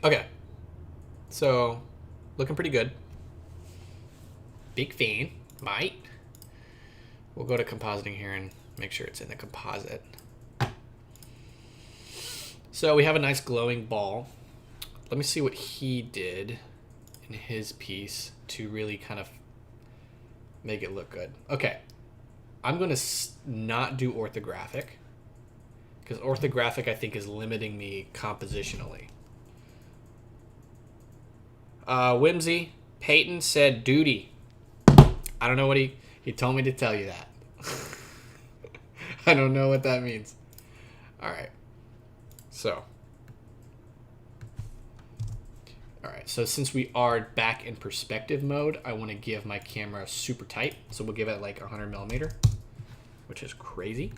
Okay, so looking pretty good. Big fan, mate. We'll go to compositing here and make sure it's in the composite. So we have a nice glowing ball. Let me see what he did in his piece to really kind of make it look good. Okay, I'm going to not do orthographic because orthographic I think is limiting me compositionally. Whimsy, Peyton said duty. I don't know what he told me to tell you that. I don't know what that means. All right. So. All right. So since we are back in perspective mode, I want to give my camera super tight. So we'll give it like 100 millimeter, which is crazy.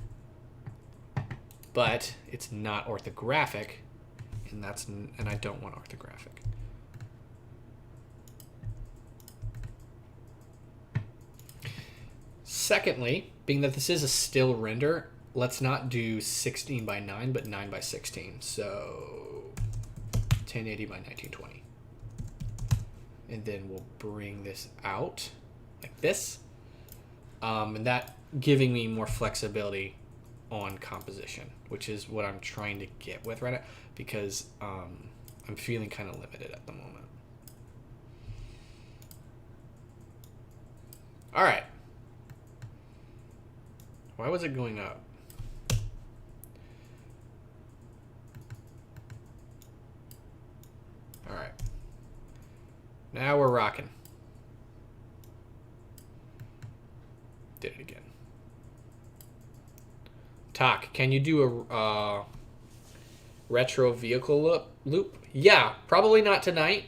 But it's not orthographic, and I don't want orthographic. Secondly, being that this is a still render, let's not do 16 by 9, but 9 by 16. So 1080 by 1920. And then we'll bring this out like this. And that giving me more flexibility on composition, which is what I'm trying to get with right now, because I'm feeling kind of limited at the moment. All right. Why was it going up? All right. Now we're rocking. Did it again. Talk. Can you do a retro vehicle loop? Yeah, probably not tonight.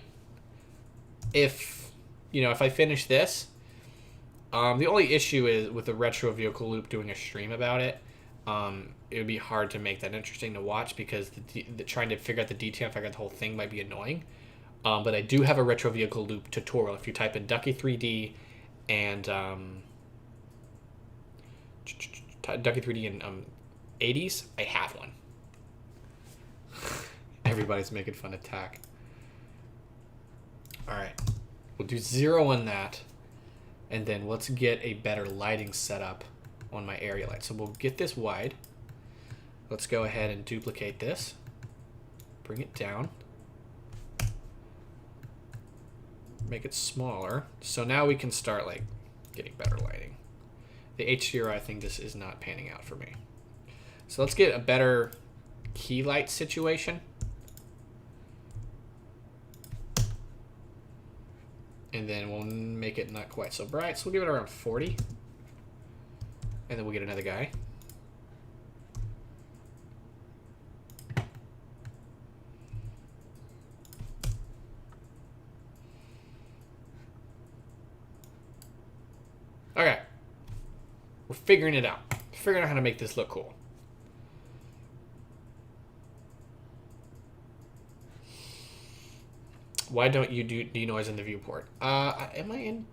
If I finish this. The only issue is with the retro vehicle loop doing a stream about it. It would be hard to make that interesting to watch because trying to figure out the detail and figure out the whole thing might be annoying. But I do have a retro vehicle loop tutorial. If you type in Ducky 3D and Ducky 3D and 80s, I have one. Everybody's making fun of TAC. All right, we'll do 0 on that. And then let's get a better lighting setup on my area light. So we'll get this wide. Let's go ahead and duplicate this. Bring it down. Make it smaller. So now we can start like getting better lighting. The HDRI thing just is not panning out for me. So let's get a better key light situation. And then we'll make it not quite so bright. So we'll give it around 40. And then we'll get another guy. Okay. We're figuring it out. Figuring out how to make this look cool. Why don't you do denoise in the viewport? Am I in?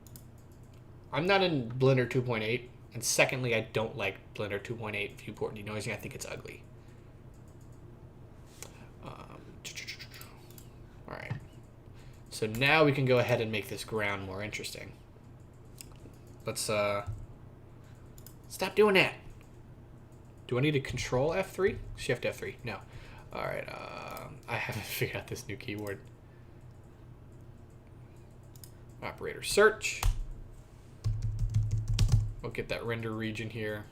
I'm not in Blender 2.8. And secondly, I don't like Blender 2.8 viewport denoising. I think it's ugly. All right. So now we can go ahead and make this ground more interesting. Let's stop doing that. Do I need to control F3? Shift F3. No. All right. I haven't figured out this new keyword. Operator search. We'll get that render region here.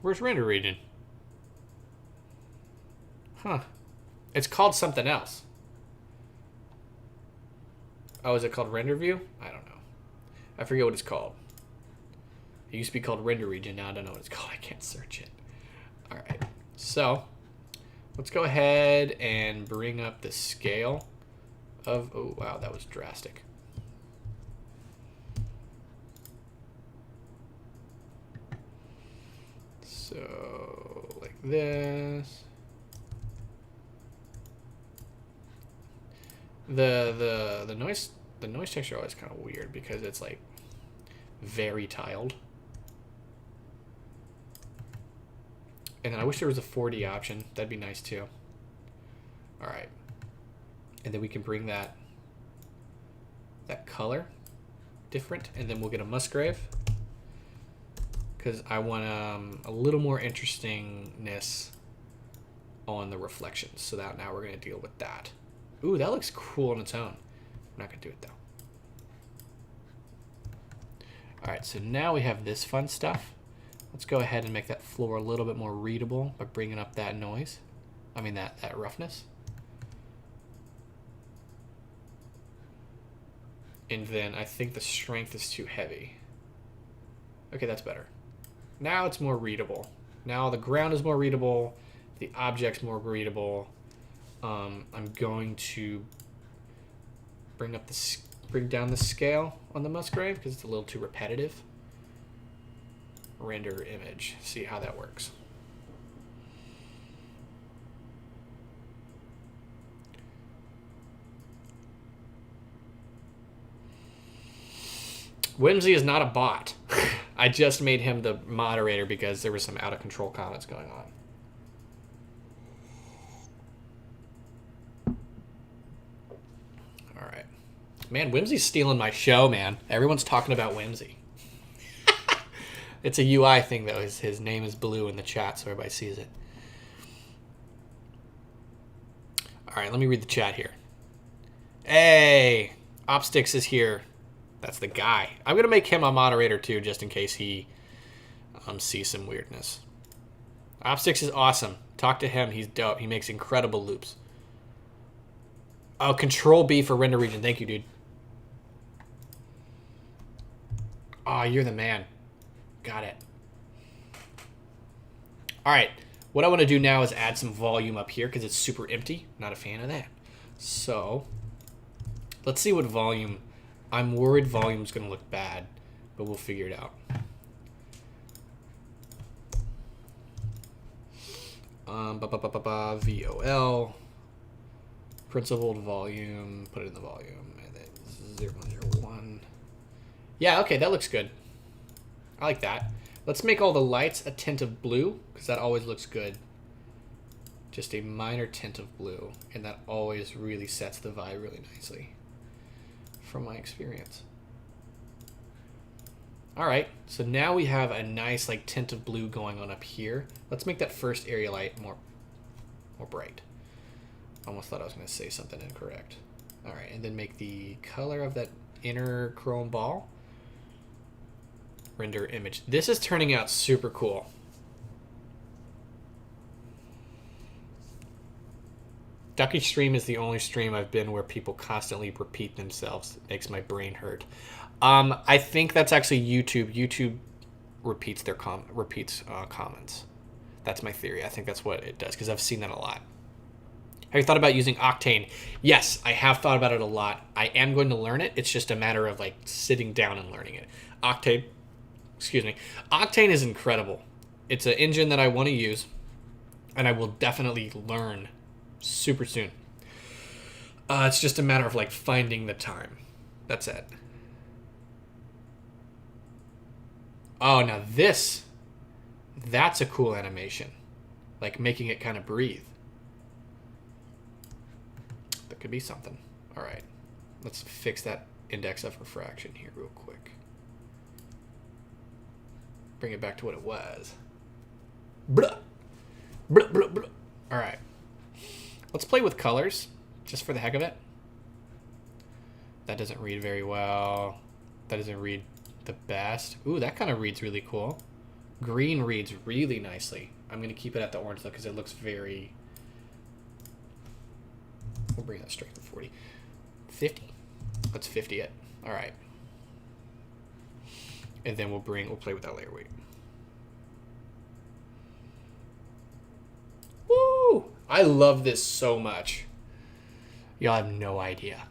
Where's render region? Huh. It's called something else. Oh, is it called render view? I don't know. I forget what it's called. It used to be called render region. Now I don't know what it's called. I can't search it. All right. So let's go ahead and bring up the scale of... Oh, wow. That was drastic. So like this. The noise texture always kind of weird because it's like very tiled. And then I wish there was a 4D option. That'd be nice too. All right. And then we can bring that color different, and then we'll get a Musgrave because I want a little more interestingness on the reflections. So that now we're going to deal with that. Ooh, that looks cool on its own. I'm not going to do it though. All right, so now we have this fun stuff. Let's go ahead and make that floor a little bit more readable by bringing up that noise. I mean, that roughness. And then I think the strength is too heavy. Okay, that's better. Now it's more readable. Now the ground is more readable. The object's more readable. I'm going to bring down the scale on the Musgrave because it's a little too repetitive. Render image. See how that works. Whimsy is not a bot. I just made him the moderator because there were some out of control comments going on. All right. Man, Whimsy's stealing my show, man. Everyone's talking about Whimsy. It's a UI thing, though. His name is blue in the chat, so everybody sees it. All right, let me read the chat here. Hey, Opstix is here. That's the guy. I'm going to make him a moderator, too, just in case he sees some weirdness. Opstix is awesome. Talk to him. He's dope. He makes incredible loops. Oh, Control B for render region. Thank you, dude. Oh, you're the man. Got it. All right. What I want to do now is add some volume up here because it's super empty. Not a fan of that. So let's see what volume. I'm worried volume's going to look bad, but we'll figure it out. VOL. Principled volume. Put it in the volume. And then 0.01. Yeah, okay. That looks good. I like that. Let's make all the lights a tint of blue, because that always looks good. Just a minor tint of blue, and that always really sets the vibe really nicely, from my experience. All right, so now we have a nice like tint of blue going on up here. Let's make that first area light more bright. Almost thought I was going to say something incorrect. All right, and then make the color of that inner chrome ball Render image. This is turning out super cool. Ducky Stream is the only stream I've been where people constantly repeat themselves. It makes my brain hurt. I think that's actually YouTube. YouTube repeats their comments. That's my theory. I think that's what it does because I've seen that a lot. Have you thought about using Octane? Yes, I have thought about it a lot. I am going to learn it. It's just a matter of like sitting down and learning it. Octane is incredible. It's an engine that I want to use, and I will definitely learn super soon. It's just a matter of like finding the time. That's it. Oh, now that's a cool animation. Like making it kind of breathe. That could be something. All right. Let's fix that index of refraction here real quick. Bring it back to what it was. Blah. Blah, blah, blah. All right. Let's play with colors, just for the heck of it. That doesn't read very well. That doesn't read the best. Ooh, that kind of reads really cool. Green reads really nicely. I'm going to keep it at the orange, though, because it looks very... We'll bring that straight to 40. 50. Let's 50 it. All right. And then we'll play with that layer weight. Woo! I love this so much. Y'all have no idea.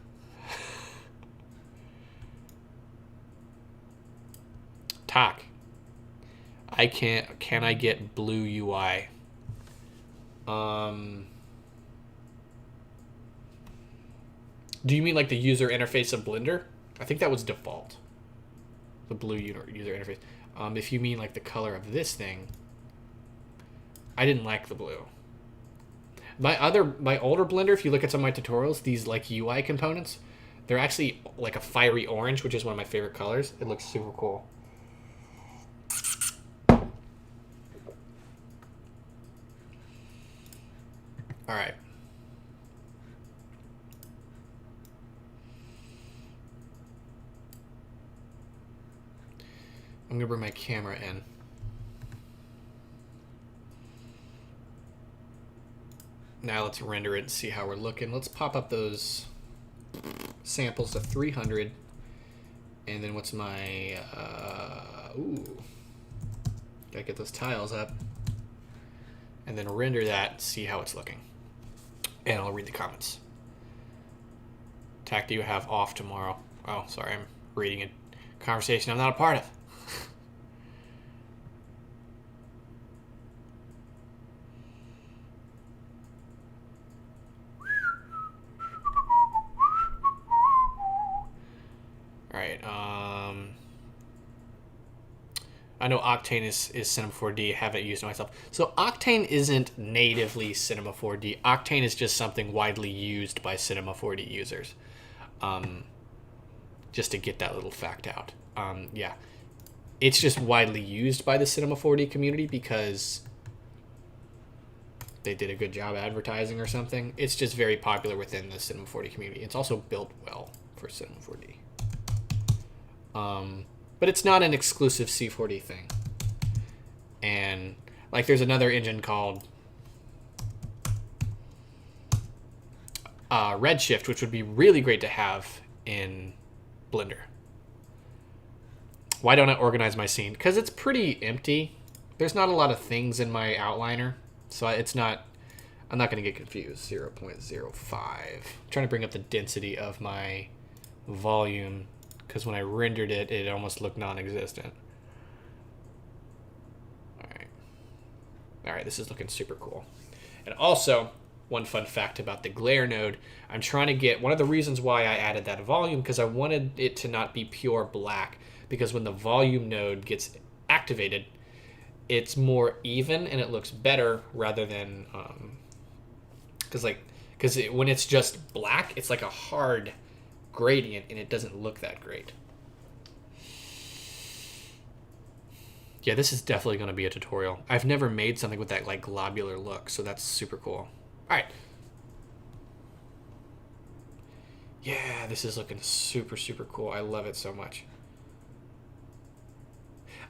Talk. Can I get blue UI? Do you mean like the user interface of Blender? I think that was default. The blue user interface. If you mean like the color of this thing, I didn't like the blue. My older Blender, if you look at some of my tutorials, these like UI components, they're actually like a fiery orange, which is one of my favorite colors. It looks super cool. All right. I'm gonna bring my camera in. Now let's render it and see how we're looking. Let's pop up those samples to 300. And then what's my, gotta get those tiles up. And then render that and see how it's looking. And I'll read the comments. Tac, do you have off tomorrow? Oh, sorry, I'm reading a conversation I'm not a part of. I know Octane is Cinema 4D. Haven't used it myself. So Octane isn't natively Cinema 4D. Octane is just something widely used by Cinema 4D users. Just to get that little fact out. Yeah. It's just widely used by the Cinema 4D community because they did a good job advertising or something. It's just very popular within the Cinema 4D community. It's also built well for Cinema 4D. But it's not an exclusive C4D thing. And like there's another engine called Redshift, which would be really great to have in Blender. Why don't I organize my scene? Because it's pretty empty. There's not a lot of things in my outliner. So it's not, I'm not going to get confused. 0.05. I'm trying to bring up the density of my volume. Because when I rendered it, it almost looked non-existent. All right, this is looking super cool. And also, one fun fact about the glare node, I'm trying to get, one of the reasons why I added that volume, because I wanted it to not be pure black, because when the volume node gets activated, it's more even and it looks better rather than, because when it's just black, it's like a hard gradient and it doesn't look that great. Yeah, this is definitely going to be a tutorial. I've never made something with that like globular look, so that's super cool. All right. Yeah, this is looking super, super cool. I love it so much.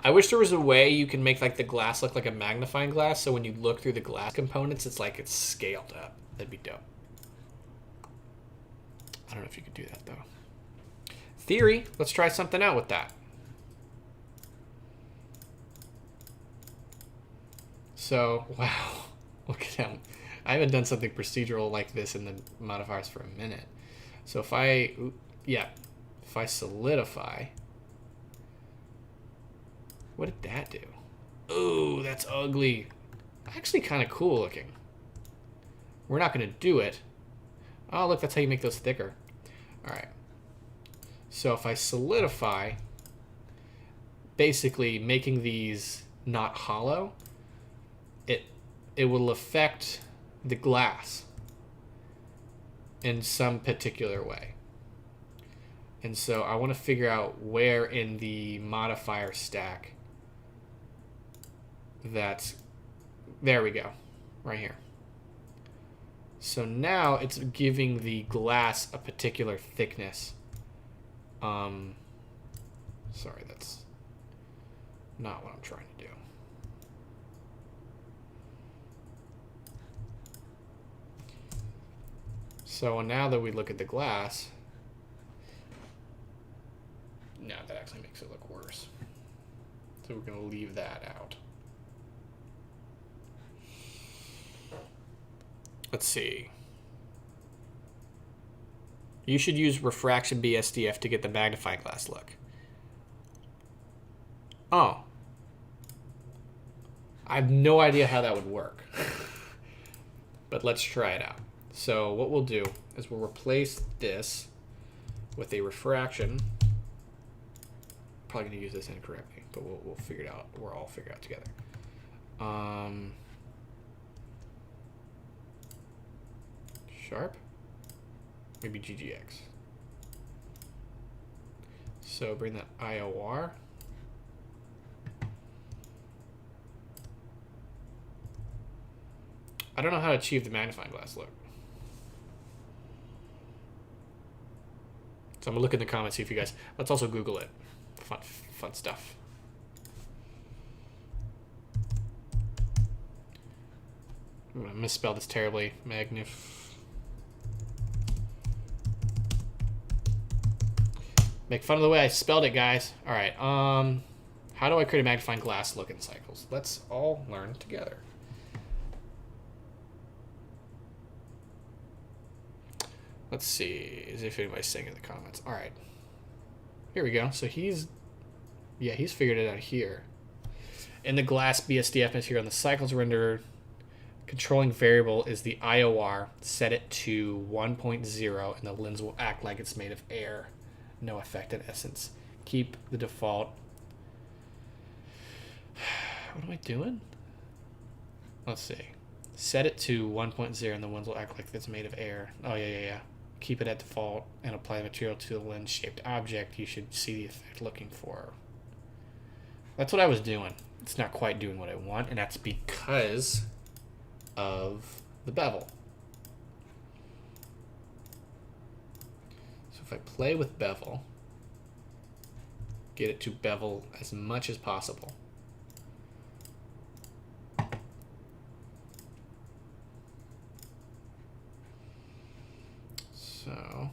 I wish there was a way you can make like the glass look like a magnifying glass, so when you look through the glass components, it's like it's scaled up. That'd be dope. I don't know if you could do that though. Theory, let's try something out with that. So, wow, look at him. I haven't done something procedural like this in the modifiers for a minute. So if I solidify, what did that do? Ooh, that's ugly. Actually kind of cool looking. We're not going to do it. Oh, look, that's how you make those thicker. All right. So if I solidify, basically making these not hollow, it will affect the glass in some particular way. And so I want to figure out where in the modifier stack that's, there we go, right here. So now it's giving the glass a particular thickness. Sorry, that's not what I'm trying to do. So now that we look at the glass, no, that actually makes it look worse. So we're going to leave that out. Let's see. You should use refraction BSDF to get the magnifying glass look. Oh. I have no idea how that would work. But let's try it out. So what we'll do is we'll replace this with a refraction. Probably going to use this incorrectly, but we'll figure it out. We'll all figure it out together. Sharp? Maybe GGX. So bring that IOR. I don't know how to achieve the magnifying glass look. So I'm gonna look in the comments, see if you guys, let's also Google it. Fun stuff. I'm gonna misspell this terribly. Make fun of the way I spelled it, guys. All right. How do I create a magnifying glass look in Cycles? Let's all learn together. Let's see. Is if anybody's saying in the comments. All right. Here we go. So he's figured it out here. In the glass BSDF material on the Cycles render, controlling variable is the IOR. Set it to 1.0, and the lens will act like it's made of air. No effect in essence. Keep the default. What am I doing? Let's see. Set it to 1.0 and the lens will act like it's made of air. Oh, yeah. Keep it at default and apply the material to the lens shaped object. You should see the effect looking for. That's what I was doing. It's not quite doing what I want, and that's because of the bevel. If I play with bevel, get it to bevel as much as possible. So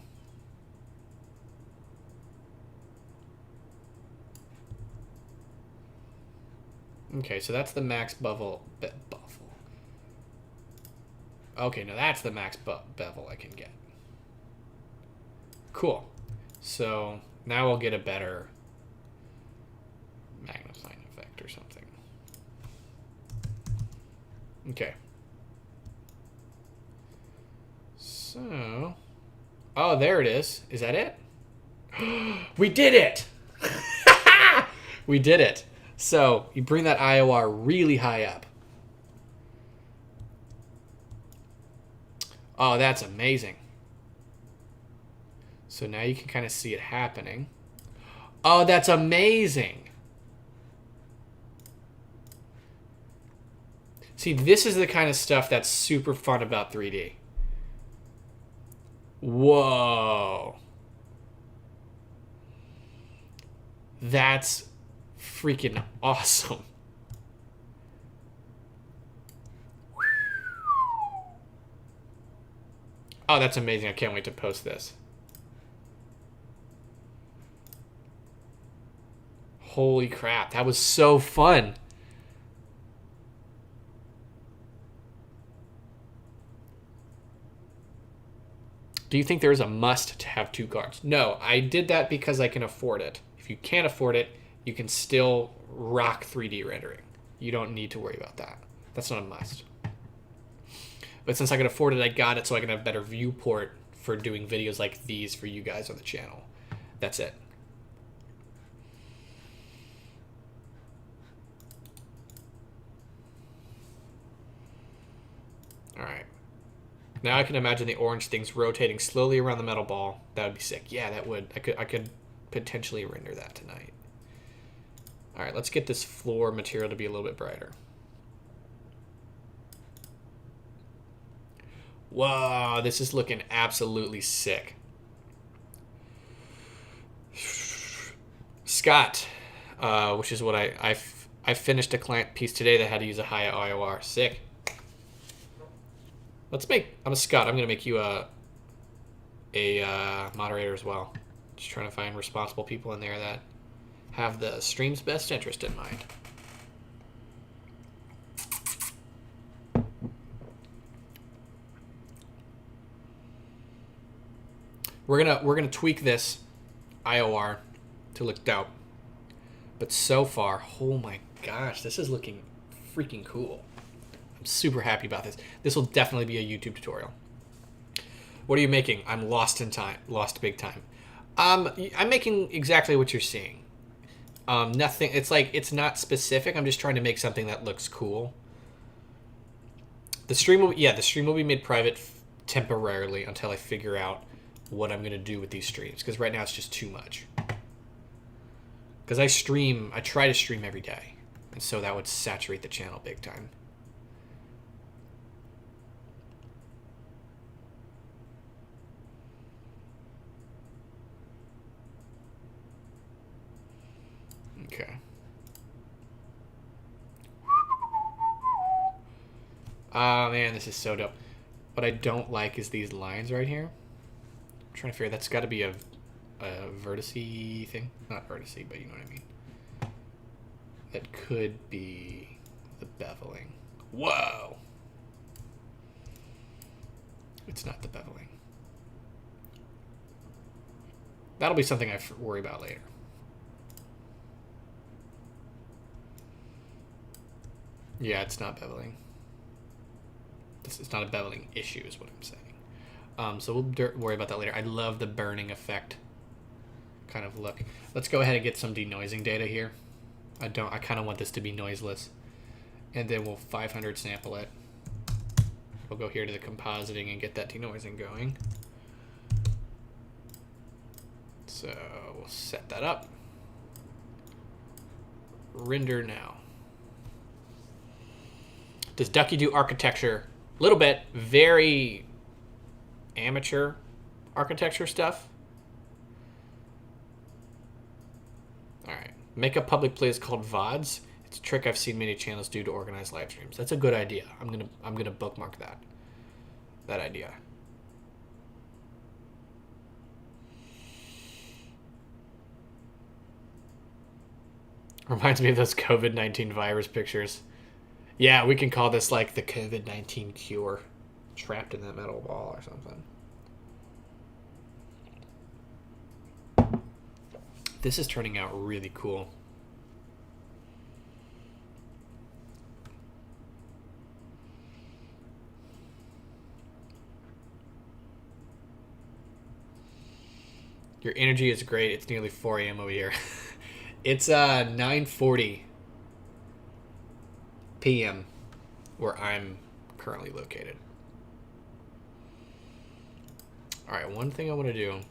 okay, so that's the max bevel. Okay, no, that's the max bevel I can get. Cool. So now we'll get a better magnifying effect or something. Okay. So, oh, there it is. Is that it? We did it! We did it. So you bring that IOR really high up. Oh, that's amazing. So now you can kind of see it happening. Oh, that's amazing. See, this is the kind of stuff that's super fun about 3D. Whoa. That's freaking awesome. Oh, that's amazing. I can't wait to post this. Holy crap, that was so fun. Do you think there's a must to have 2 cards? No, I did that because I can afford it. If you can't afford it, you can still rock 3D rendering. You don't need to worry about that. That's not a must. But since I can afford it, I got it so I can have better viewport for doing videos like these for you guys on the channel. That's it. All right. Now I can imagine the orange things rotating slowly around the metal ball. That would be sick. Yeah, that would. I could potentially render that tonight. All right, let's get this floor material to be a little bit brighter. Whoa, this is looking absolutely sick. Scott, which is what I finished a client piece today that had to use a high IOR. Sick. Let's make, I'm a Scott. I'm going to make you a moderator as well. Just trying to find responsible people in there that have the stream's best interest in mind. We're gonna tweak this IOR to look dope. But so far, oh my gosh, this is looking freaking cool. I'm super happy about this. This will definitely be a YouTube tutorial. What are you making? I'm lost in time. Lost big time. I'm making exactly what you're seeing. Nothing. It's like it's not specific. I'm just trying to make something that looks cool. The stream will be made private temporarily until I figure out what I'm gonna do with these streams, because right now it's just too much. Because I try to stream every day, and so that would saturate the channel big time. Okay. Oh man, this is so dope. What I don't like is these lines right here. I'm trying to figure, that's got to be a vertice thing. Not vertice, but you know what I mean. That could be the beveling. Whoa! It's not the beveling. That'll be something I worry about later. Yeah, it's not beveling. It's not a beveling issue is what I'm saying. So we'll worry about that later. I love the burning effect kind of look. Let's go ahead and get some denoising data here. I kind of want this to be noiseless. And then we'll 500 sample it. We'll go here to the compositing and get that denoising going. So we'll set that up. Render now. Does Ducky do architecture? A little bit. Very amateur architecture stuff. All right. Make a public place called VODs. It's a trick I've seen many channels do to organize live streams. That's a good idea. I'm gonna bookmark that idea. Reminds me of those COVID-19 virus pictures. Yeah, we can call this like the COVID-19 cure. Trapped in that metal ball or something. This is turning out really cool. Your energy is great. It's nearly 4 a.m. over here. It's 9:40 p.m. where I'm currently located. All right, one thing I want to do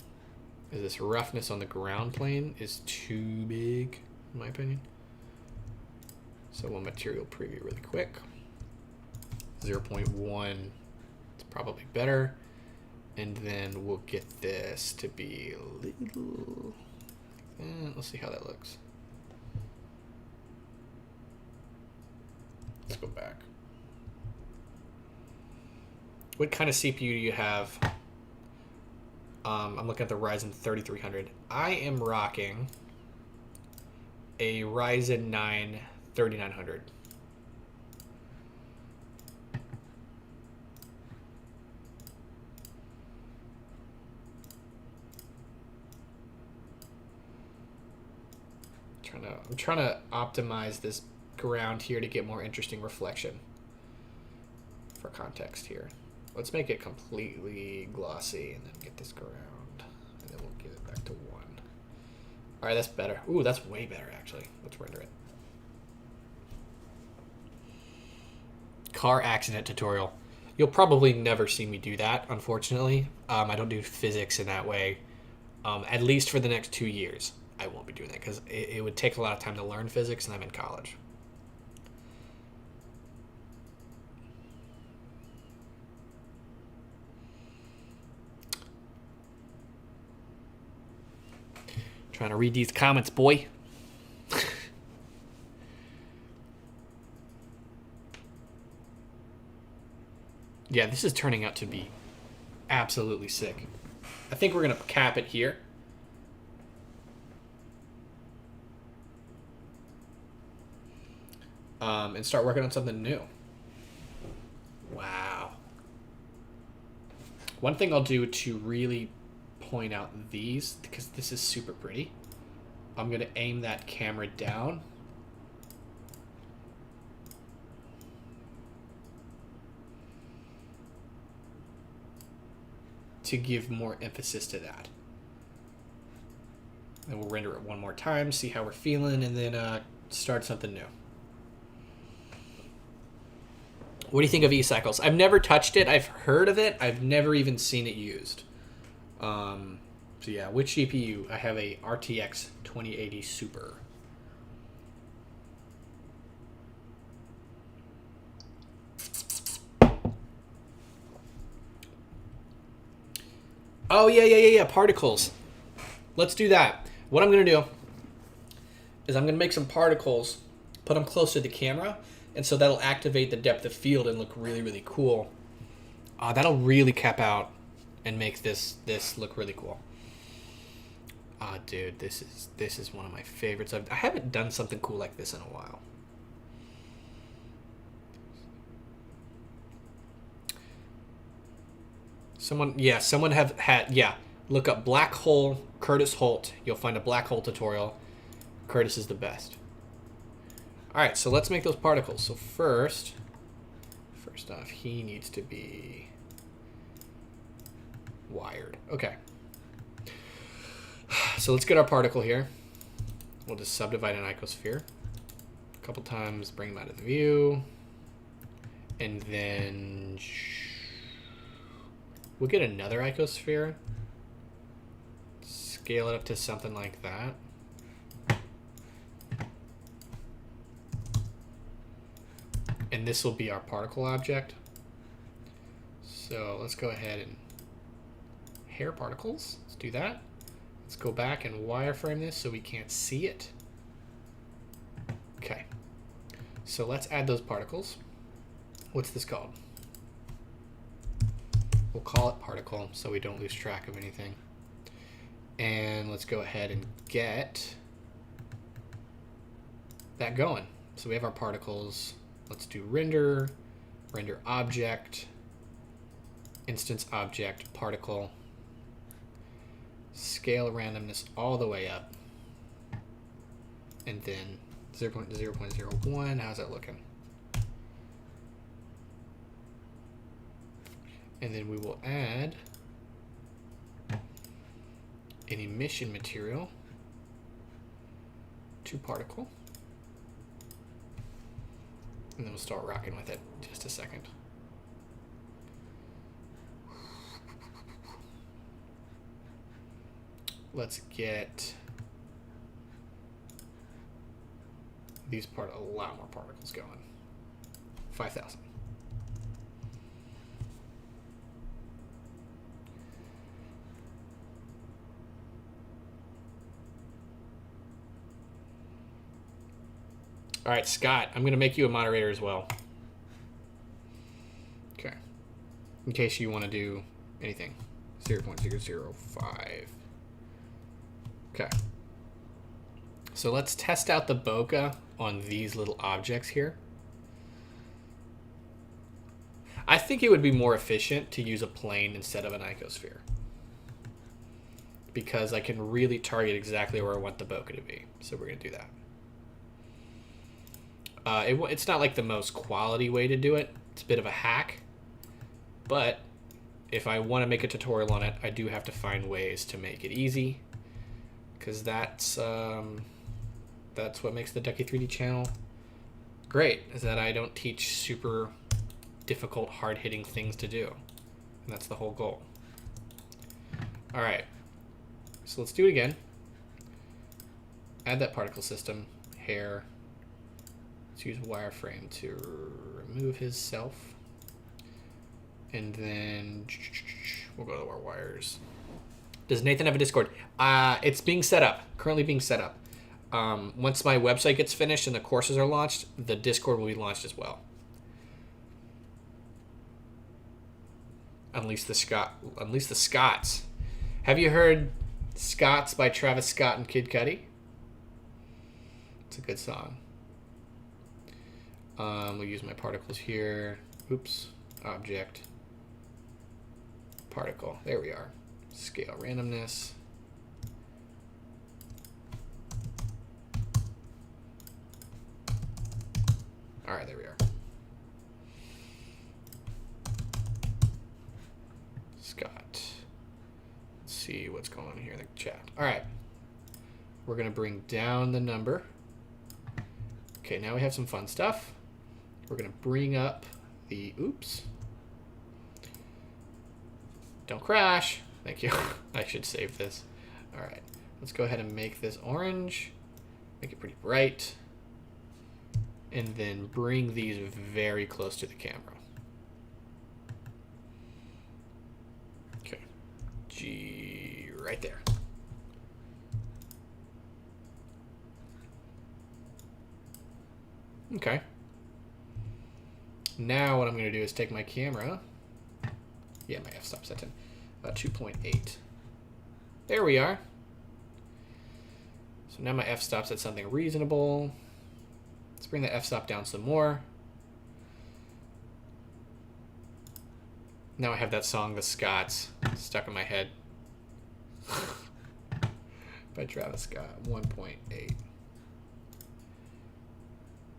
is this roughness on the ground plane is too big, in my opinion. So we'll material preview really quick. 0.1, it's probably better. And then we'll get this to be a little, let's see how that looks. Let's go back. What kind of CPU do you have? I'm looking at the Ryzen 3300. I am rocking a Ryzen 9 3900. I'm trying to optimize this ground here to get more interesting reflection. For context here, let's make it completely glossy and then get this ground, and then we'll get it back to 1. All right, that's better. Ooh, that's way better actually. Let's render it. Car accident tutorial. You'll probably never see me do that, unfortunately. I don't do physics in that way. At least for the next 2 years, I won't be doing that because it would take a lot of time to learn physics, and I'm in college. Trying to read these comments, boy. Yeah, this is turning out to be absolutely sick. I think we're going to cap it here. And start working on something new. Wow. One thing I'll do to really point out these, because this is super pretty, I'm going to aim that camera down. To give more emphasis to that. And we'll render it one more time, see how we're feeling, and then start something new. What do you think of eCycles? I've never touched it. I've heard of it. I've never even seen it used. So yeah, which GPU? I have a RTX 2080 Super. Oh, yeah. Particles. Let's do that. What I'm going to do is I'm going to make some particles, put them close to the camera, and so that'll activate the depth of field and look really, really cool. That'll really cap out and make this look really cool. Dude, this is one of my favorites. I haven't done something cool like this in a while. Someone have had, look up Black Hole Curtis Holt. You'll find a Black Hole tutorial. Curtis is the best. All right, so let's make those particles. So first off, he needs to be wired. Okay. So let's get our particle here. We'll just subdivide an icosphere a couple times, bring him out of the view, and then we'll get another icosphere, scale it up to something like that. And this will be our particle object. So let's go ahead and hair particles. Let's do that. Let's go back and wireframe this so we can't see it. Okay. So let's add those particles. What's this called? We'll call it particle so we don't lose track of anything. And let's go ahead and get that going. So we have our particles. Let's do render object, instance object, particle, scale randomness all the way up, and then 0.0.01. How's that looking? And then we will add an emission material to particle. And then we'll start rocking with it in just a second. Let's get a lot more particles going. 5,000. All right, Scott, I'm going to make you a moderator as well. in case you want to do anything. 0.005. Okay. So let's test out the bokeh on these little objects here. I think it would be more efficient to use a plane instead of an icosphere, because I can really target exactly where I want the bokeh to be. So we're going to do that. It's not like the most quality way to do it. It's a bit of a hack. But if I want to make a tutorial on it, I do have to find ways to make it easy, because that's what makes the Ducky 3D channel great, is that I don't teach super difficult, hard-hitting things to do. And that's the whole goal. All right. So let's do it again. Add that particle system, hair. Let's use wireframe to remove his self. And then we'll go to our wires. Does Nathan have a Discord? It's being set up, currently being set up. Once my website gets finished and the courses are launched, the Discord will be launched as well. Unleash the Scots. Have you heard Scots by Travis Scott and Kid Cudi? It's a good song. We'll use my particles here. Oops. Object. Particle. There we are. Scale randomness. All right, there we are. Scott. Let's see what's going on here in the chat. All right. We're going to bring down the number. Okay, now we have some fun stuff. We're going to bring up the, oops. Don't crash. Thank you. I should save this. All right. Let's go ahead and make this orange. Make it pretty bright. And then bring these very close to the camera. Okay. G right there. Okay. Now what I'm going to do is take my camera. Yeah, my f-stop set to 2.8. There we are. So now my f-stop's at something reasonable. Let's bring the f-stop down some more. Now I have that song, The Scots, stuck in my head. By Travis Scott, 1.8.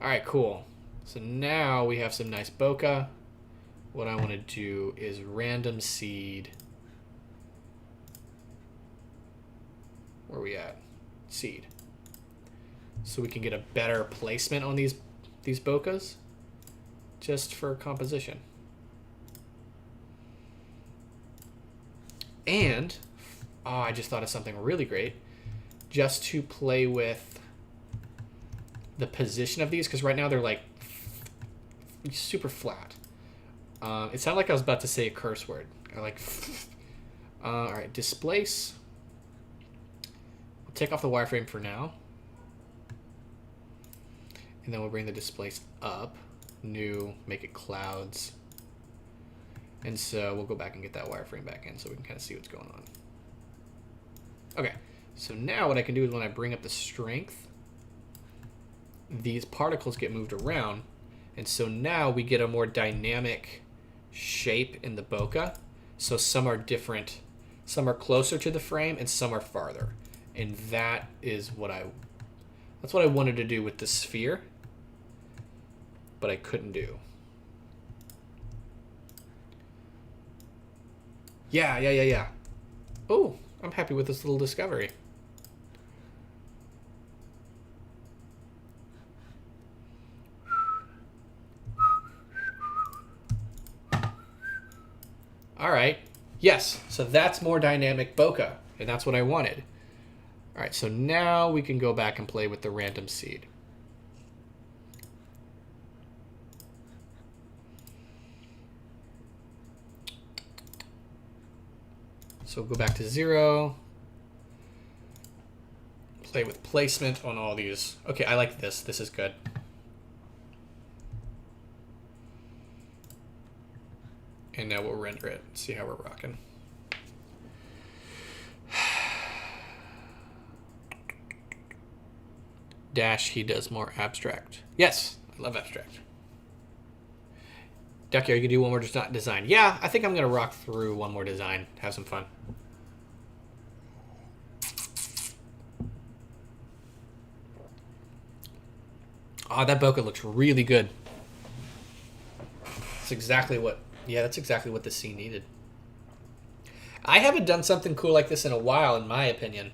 All right, cool. So now we have some nice bokeh. What I want to do is random seed. Where are we at? Seed. So we can get a better placement on these bokehs just for composition. And, oh, I just thought of something really great. Just to play with the position of these, because right now they're like super flat. It sounded like I was about to say a curse word. I like, all right, displace. We'll take off the wireframe for now. And then we'll bring the displace up. New, make it clouds. And so we'll go back and get that wireframe back in so we can kind of see what's going on. Okay, so now what I can do is when I bring up the strength, these particles get moved around. And so now we get a more dynamic shape in the bokeh. So some are different, some are closer to the frame and some are farther. And that is that's what I wanted to do with the sphere, but I couldn't do. Yeah. Oh, I'm happy with this little discovery. All right. Yes, so that's more dynamic bokeh, and that's what I wanted. All right, so now we can go back and play with the random seed. So go back to 0. Play with placement on all these. Okay, I like this. This is good. And now we'll render it, see how we're rocking. Dash, he does more abstract. Yes, I love abstract. Ducky, are you going to do one more design? Yeah, I think I'm going to rock through one more design. Have some fun. Oh, that bokeh looks really good. That's exactly what... Yeah, that's exactly what the scene needed. I haven't done something cool like this in a while, in my opinion.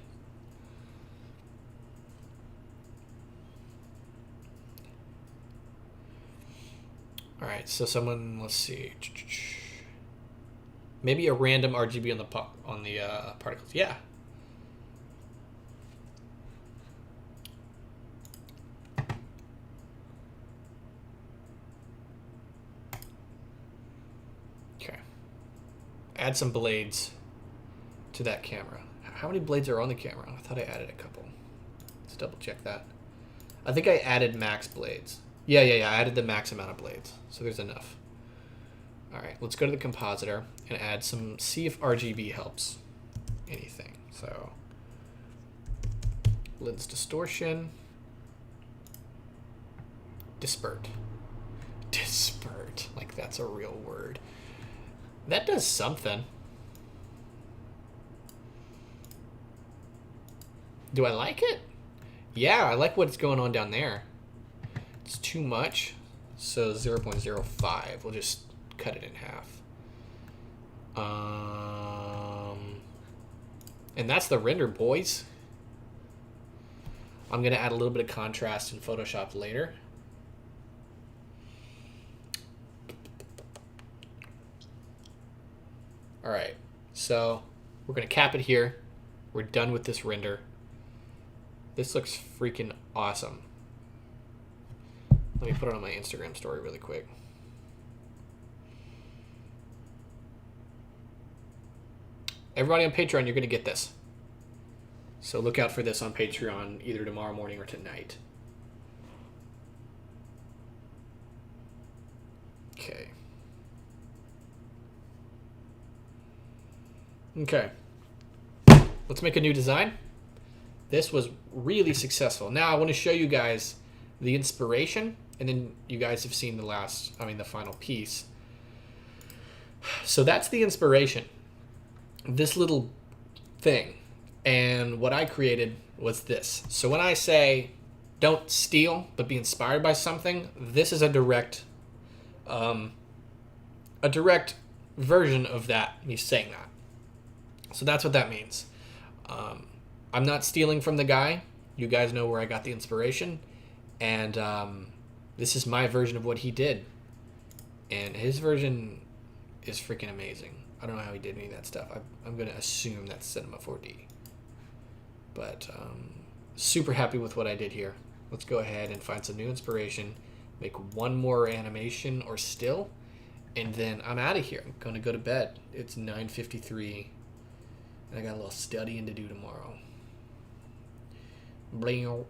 All right, so someone, let's see, maybe a random RGB on the particles. Yeah. Okay. Add some blades to that camera. How many blades are on the camera? I thought I added a couple. Let's double check that. I think I added max blades. Yeah. I added the max amount of blades. So there's enough. All right, let's go to the compositor and add some, see if RGB helps anything. So lens distortion, dispert. Dispert, like that's a real word. That does something. Do I like it? Yeah, I like what's going on down there. It's too much, so 0.05. We'll just cut it in half. And that's the render, boys. I'm going to add a little bit of contrast in Photoshop later. All right, so we're going to cap it here. We're done with this render. This looks freaking awesome. Let me put it on my Instagram story really quick. Everybody on Patreon, you're going to get this. So look out for this on Patreon either tomorrow morning or tonight. Okay. Okay. Let's make a new design. This was really successful. Now I want to show you guys the inspiration, and then you guys have seen the final piece. So that's the inspiration. This little thing. And what I created was this. So when I say don't steal, but be inspired by something, this is a direct version of that, me saying that. So that's what that means. I'm not stealing from the guy. You guys know where I got the inspiration. And this is my version of what he did. And his version is freaking amazing. I don't know how he did any of that stuff. I'm going to assume that's Cinema 4D. But super happy with what I did here. Let's go ahead and find some new inspiration. Make one more animation or still. And then I'm out of here. I'm going to go to bed. It's 9:53. And I got a little studying to do tomorrow. Bling.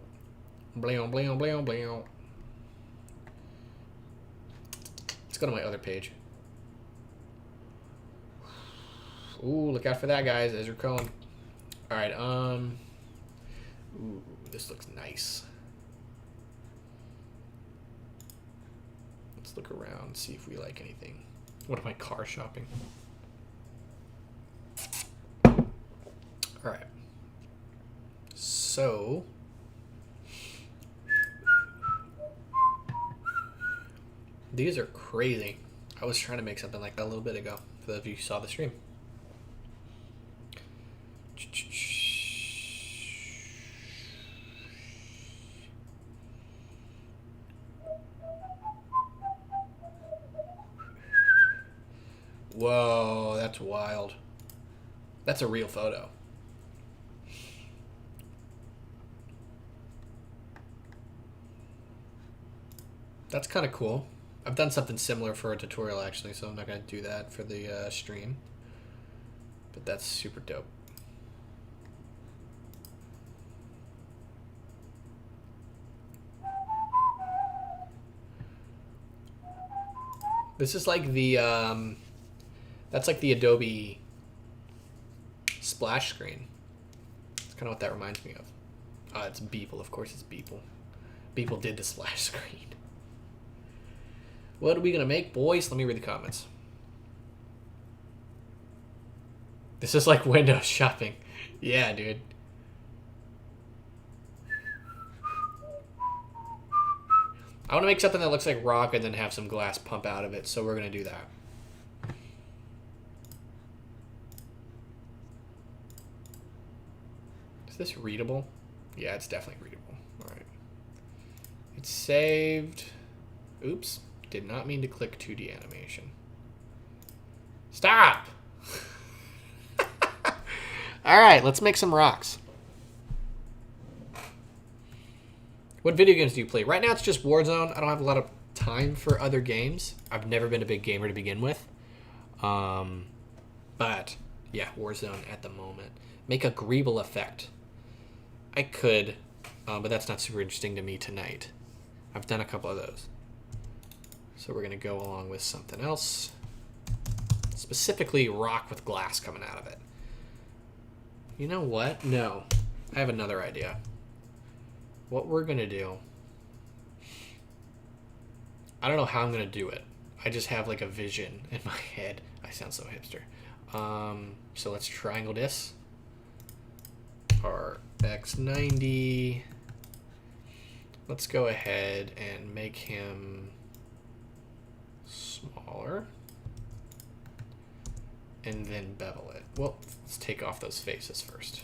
Bling, bling, bling, bling. Let's go to my other page. Ooh, look out for that, guys. Ezra Cohen. All right. Ooh, this looks nice. Let's look around, see if we like anything. What am I car shopping? All right. So these are crazy. I was trying to make something like that a little bit ago for those of you who saw the stream. Whoa, that's wild. That's a real photo. That's kind of cool. I've done something similar for a tutorial actually, so I'm not going to do that for the stream. But that's super dope. This is like the That's like the Adobe splash screen. That's kind of what that reminds me of. It's Beeple. Of course it's Beeple. Beeple did the splash screen. What are we going to make, boys? Let me read the comments. This is like Windows shopping. Yeah, dude. I want to make something that looks like rock and then have some glass pump out of it, so we're going to do that. Is this readable? Yeah, it's definitely readable. All right. It's saved. Oops. Did not mean to click 2D animation. Stop! All right, let's make some rocks. What video games do you play? Right now it's just Warzone. I don't have a lot of time for other games. I've never been a big gamer to begin with. But, yeah, Warzone at the moment. Make a Greeble effect. I could, but that's not super interesting to me tonight. I've done a couple of those. So we're going to go along with something else. Specifically rock with glass coming out of it. You know what? No. I have another idea. What we're going to do... I don't know how I'm going to do it. I just have like a vision in my head. I sound so hipster. So let's triangle this. Our X90. Let's go ahead and make him smaller. And then bevel it. Well, let's take off those faces first.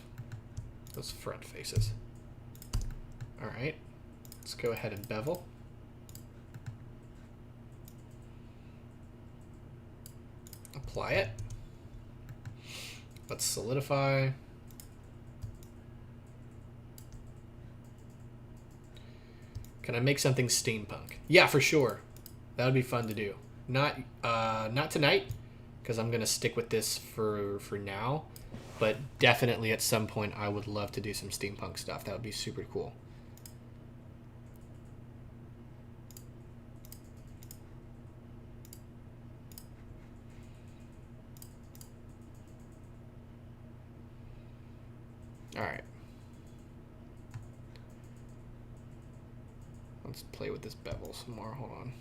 Those front faces. Alright. Let's go ahead and bevel. Apply it. Let's solidify. Can I make something steampunk? Yeah, for sure. That would be fun to do. Not tonight, because I'm gonna stick with this for now. But definitely at some point, I would love to do some steampunk stuff. That would be super cool. All right. Let's play with this bevel some more. Hold on.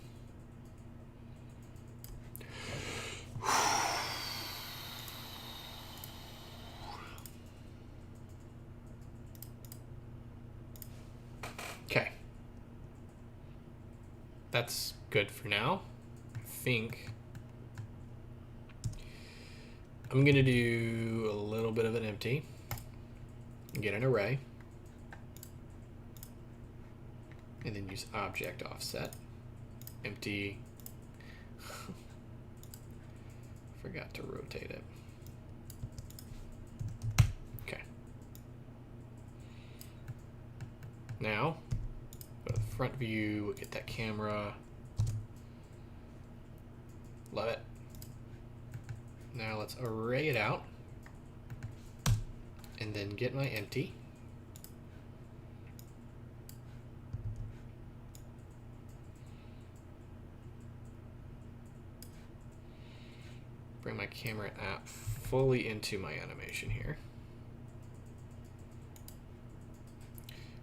Okay. That's good for now. I think I'm going to do a little bit of an empty. Get an array. And then use object offset. Empty. Forgot to rotate it. Okay. Now, go to the front view, get that camera. Love it. Now let's array it out. And then get my empty. Bring my camera app fully into my animation here.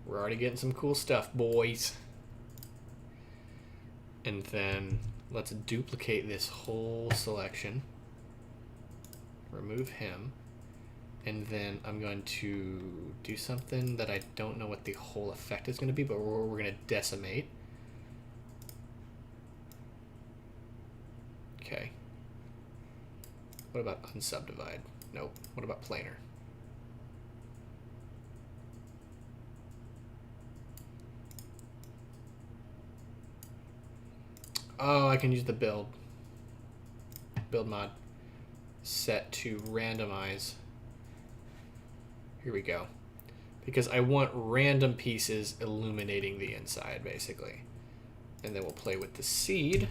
We're already getting some cool stuff, boys. And then let's duplicate this whole selection. Remove him. And then I'm going to do something that I don't know what the whole effect is going to be, but we're going to decimate. Okay. What about unsubdivide? Nope. What about planar? Oh, I can use the build mod set to randomize. Here we go. Because I want random pieces illuminating the inside, basically. And then we'll play with the seed.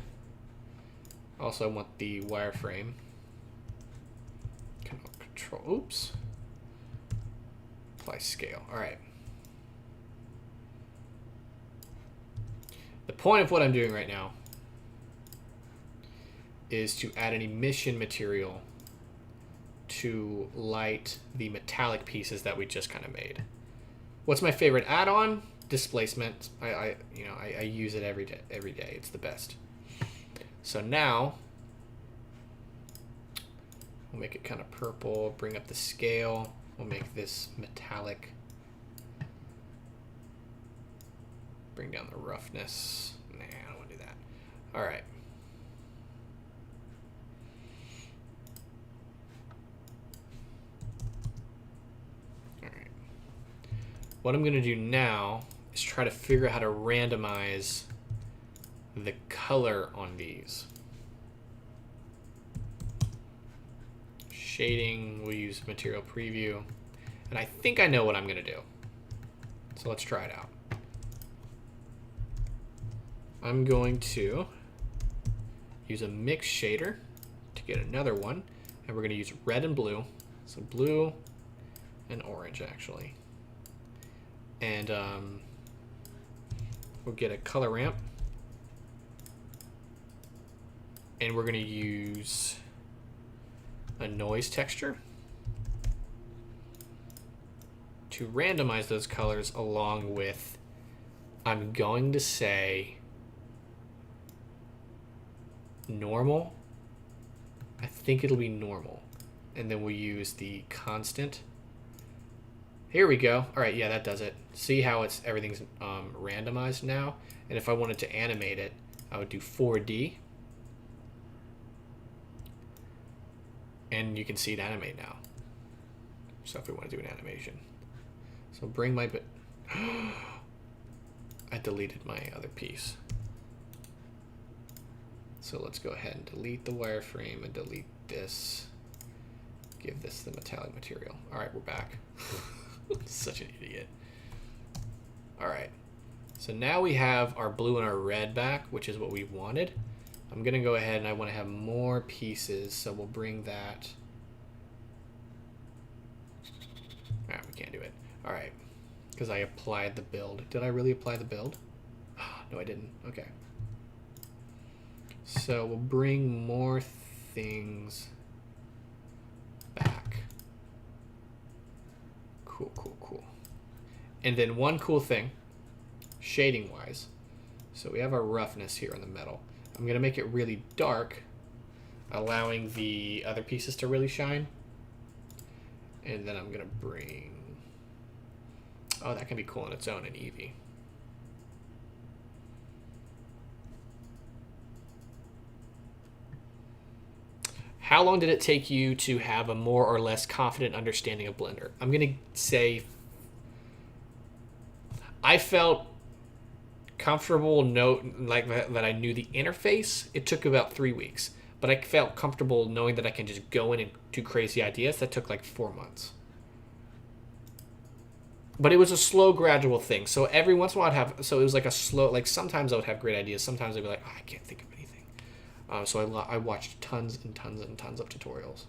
Also, I want the wireframe. Control, oops. Apply scale. All right. The point of what I'm doing right now is to add an emission material to light the metallic pieces that we just kind of made. What's my favorite add-on? Displacement. I use it every day. It's the best. So now we'll make it kind of purple, bring up the scale. We'll make this metallic. Bring down the roughness. Nah, I don't want to do that. All right. All right. What I'm going to do now is try to figure out how to randomize the color on these. Shading, we'll use material preview. And I think I know what I'm going to do. So let's try it out. I'm going to use a mix shader to get another one. And we're going to use red and blue. So blue and orange, actually. And we'll get a color ramp. And we're going to use a noise texture to randomize those colors along with, I'm going to say, normal. I think it'll be normal. And then we'll use the constant. Here we go. All right, yeah, that does it. See how everything's randomized now? And if I wanted to animate it, I would do 4D. And you can see it animate now. So if we want to do an animation. So bring my bit. I deleted my other piece. So let's go ahead and delete the wireframe and delete this. Give this the metallic material. All right, we're back. Such an idiot. All right. So now we have our blue and our red back, which is what we wanted. I'm going to go ahead and I want to have more pieces, so we'll bring that. Ah, we can't do it. All right, because I applied the build. Did I really apply the build? No, I didn't. Okay. So we'll bring more things back. Cool, cool, cool. And then one cool thing, shading-wise. So we have our roughness here in the metal. I'm going to make it really dark, allowing the other pieces to really shine. And then I'm going to bring... Oh, that can be cool on its own in Eevee. How long did it take you to have a more or less confident understanding of Blender? I'm going to say I felt comfortable that I knew the interface. It took about 3 weeks, but I felt comfortable knowing that I can just go in and do crazy ideas. That took like 4 months. But it was a slow, gradual thing. So every once in a while I'd have, so it was like a slow, like sometimes I would have great ideas. Sometimes I'd be like, oh, I can't think of anything. So I watched tons and tons and tons of tutorials.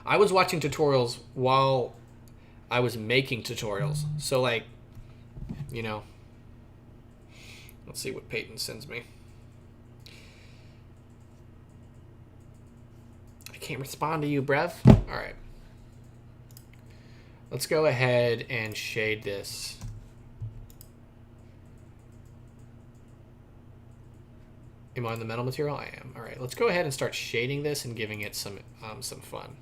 I was watching tutorials while I was making tutorials. So like, you know, let's see what Peyton sends me. I can't respond to you, Brev. All right. Let's go ahead and shade this. Am I on the metal material? I am. All right. Let's go ahead and start shading this and giving it some fun.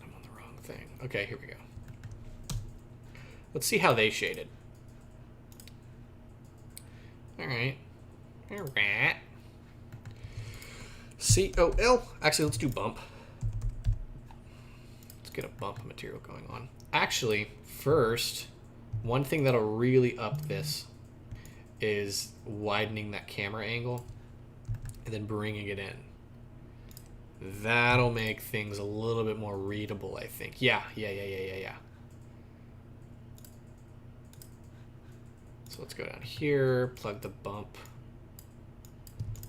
I'm on the wrong thing. Okay, here we go. Let's see how they shaded. All right. All right. C-O-L. Actually, let's do bump. Let's get a bump material going on. Actually, first, one thing that'll really up this is widening that camera angle and then bringing it in. That'll make things a little bit more readable, I think. Yeah. So let's go down here, plug the bump,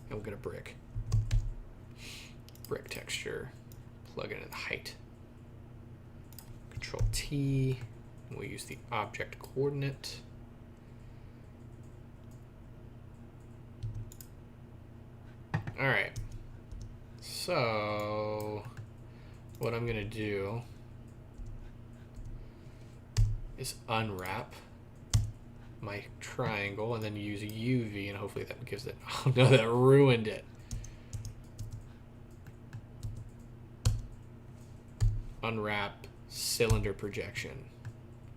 and we'll get a brick. Brick texture, plug it in the height. Control T, and we'll use the object coordinate. All right. So what I'm going to do is unwrap my triangle and then use a UV, and hopefully that gives it... Oh no, that ruined it. Unwrap cylinder projection.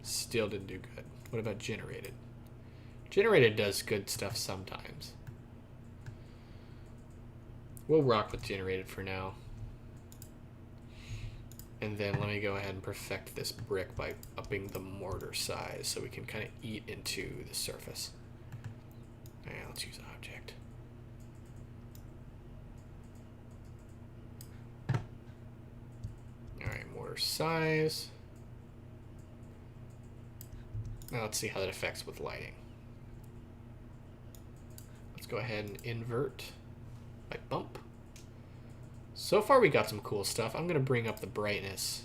Still didn't do good. What about generated? Generated does good stuff sometimes. We'll rock with generated for now. And then let me go ahead and perfect this brick by upping the mortar size so we can kind of eat into the surface. All right, let's use object. All right, mortar size. Now let's see how that affects with lighting. Let's go ahead and invert by bump. So far we got some cool stuff. I'm going to bring up the brightness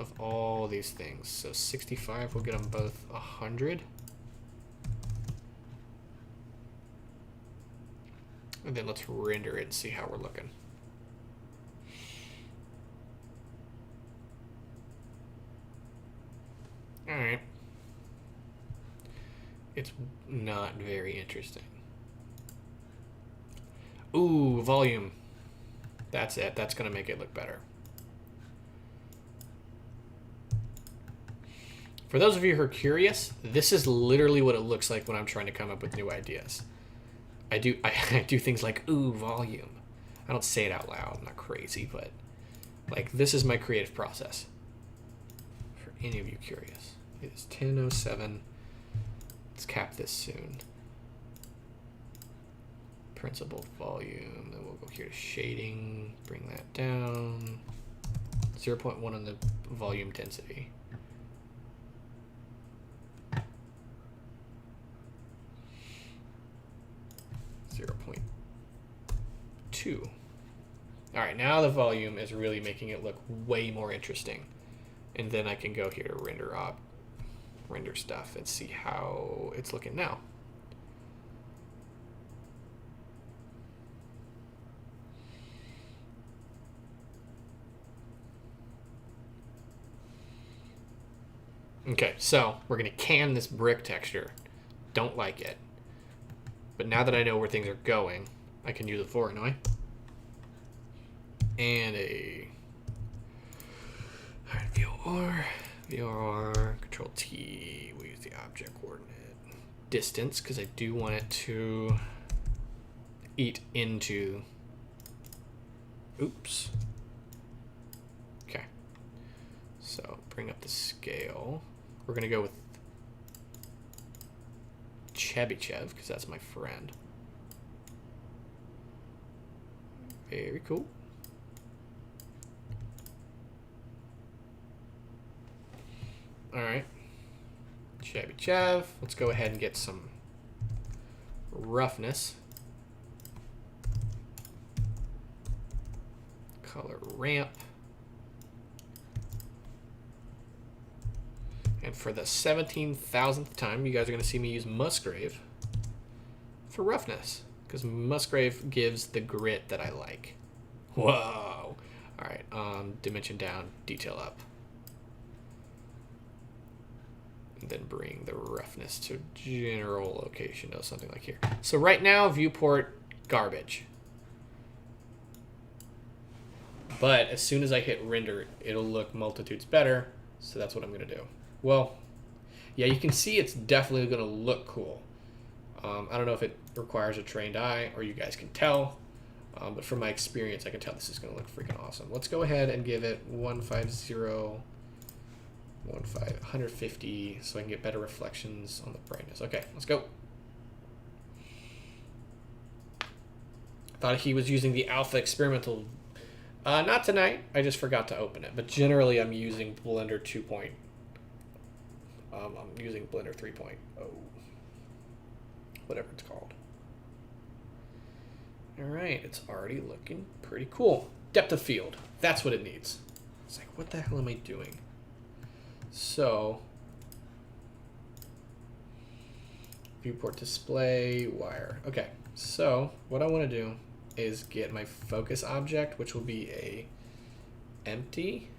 of all these things. So 65, we'll get them both 100. And then let's render it and see how we're looking. All right. It's not very interesting. Ooh, volume. That's it. That's going to make it look better. For those of you who are curious, this is literally what it looks like when I'm trying to come up with new ideas. I do things like, ooh, volume. I don't say it out loud. I'm not crazy, but like this is my creative process. For any of you curious. It is 10:07. Let's cap this soon. Principal volume, then we'll go here to shading, bring that down. 0.1 on the volume density. .2. All right, now the volume is really making it look way more interesting. And then I can go here to render stuff and see how it's looking now. Okay, so we're going to can this brick texture. Don't like it. But now that I know where things are going, I can use a Voronoi. And a VOR, Control T, we use the object coordinate. Distance, because I do want it to eat into, oops. Okay, so bring up the scale. We're gonna go with Chebyshev, because that's my friend. Very cool. All right, Chebyshev. Let's go ahead and get some roughness. Color ramp. And for the 17,000th time, you guys are going to see me use Musgrave for roughness, because Musgrave gives the grit that I like. Whoa. All right, dimension down, detail up. And then bring the roughness to general location, to something like here. So right now, viewport, garbage. But as soon as I hit render, it'll look multitudes better. So that's what I'm going to do. Well, yeah, you can see it's definitely going to look cool. I don't know if it requires a trained eye or you guys can tell. But from my experience, I can tell this is going to look freaking awesome. Let's go ahead and give it 150 so I can get better reflections on the brightness. Okay, let's go. I thought he was using the alpha experimental. Not tonight. I just forgot to open it. But generally, I'm using Blender 2.0. I'm using Blender 3.0. Whatever it's called. All right, it's already looking pretty cool. Depth of field. That's what it needs. It's like, what the hell am I doing? So, Viewport display, wire. Okay, so what I want to do is get my focus object, which will be a empty,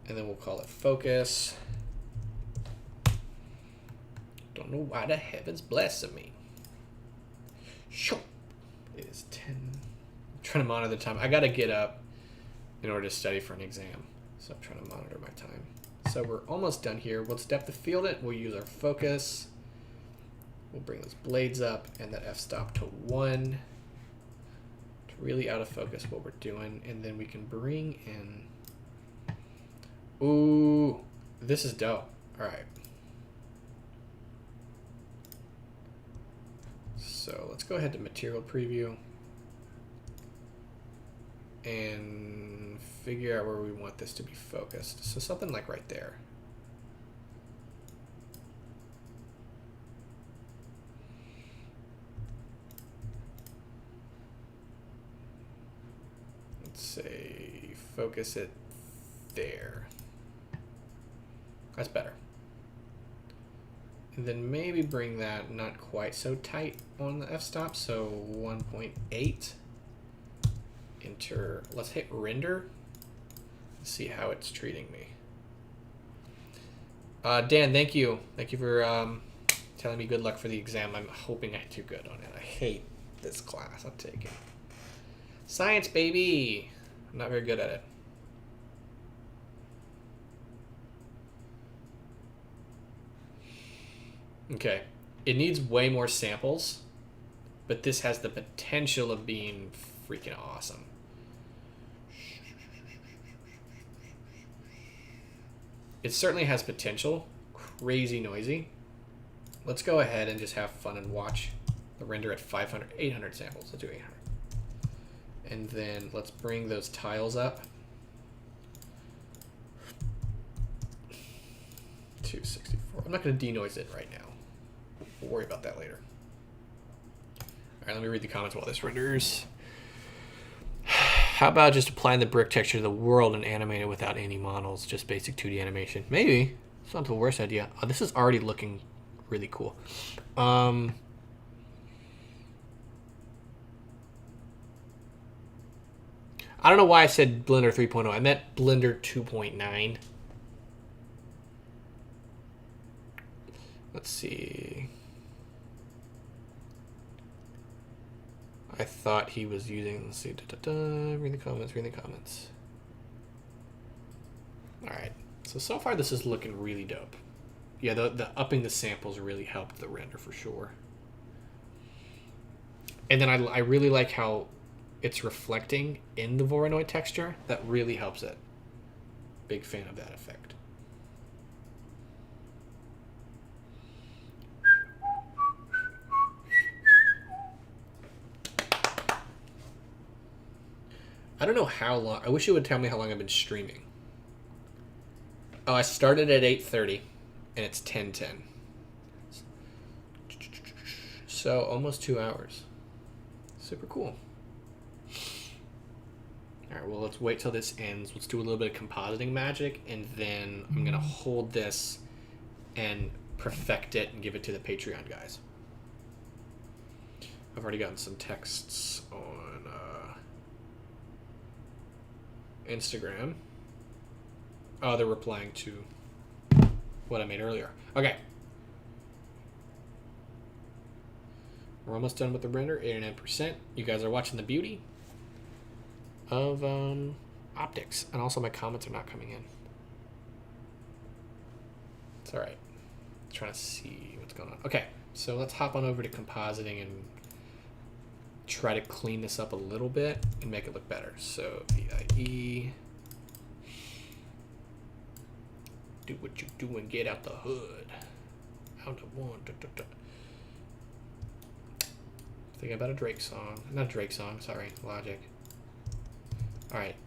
and then we'll call it focus. Don't know why the heavens blessing me. Sure. It is 10. I'm trying to monitor the time. I got to get up in order to study for an exam, so I'm trying to monitor my time. So we're almost done here. Let's depth of field it. We'll use our focus. We'll bring those blades up and that f-stop to 1 to really out of focus what we're doing. And then we can bring in... Ooh, this is dope. All right. So let's go ahead to material preview and figure out where we want this to be focused. So something like right there. Let's say focus it there. That's better. And then maybe bring that not quite so tight on the f-stop, so 1.8. Enter. Let's hit render. See how it's treating me. Dan, thank you. Thank you for telling me good luck for the exam. I'm hoping I do good on it. I hate this class. I'll take it. Science, baby. I'm not very good at it. Okay. It needs way more samples, but this has the potential of being freaking awesome. It certainly has potential. Crazy noisy. Let's go ahead and just have fun and watch the render at 800 samples. Let's do 800. And then let's bring those tiles up. 264. I'm not going to denoise it right now. We'll worry about that later. All right, let me read the comments while this renders. How about just applying the brick texture to the world and animate it without any models, just basic 2D animation? Maybe. It's not the worst idea. Oh, this is already looking really cool. I don't know why I said Blender 3.0. I meant Blender 2.9. Let's see. I thought he was using, let's see, read the comments. All right, so far this is looking really dope. Yeah, the upping the samples really helped the render for sure. And then I really like how it's reflecting in the Voronoi texture. That really helps it. Big fan of that effect. I don't know how long. I wish it would tell me how long I've been streaming. Oh, I started at 8:30, and it's 10:10. So almost 2 hours. Super cool. All right, well, let's wait till this ends. Let's do a little bit of compositing magic, and then I'm going to hold this and perfect it and give it to the Patreon guys. I've already gotten some texts on Instagram. Oh, they're replying to what I made earlier. Okay. We're almost done with the render, 89%. You guys are watching the beauty of optics. And also my comments are not coming in. It's all right. I'm trying to see what's going on. Okay, so let's hop on over to compositing and try to clean this up a little bit and make it look better. So VIE, do what you do and get out the hood. Out the one. Thinking about a Drake song. Not a Drake song, sorry, Logic. Alright.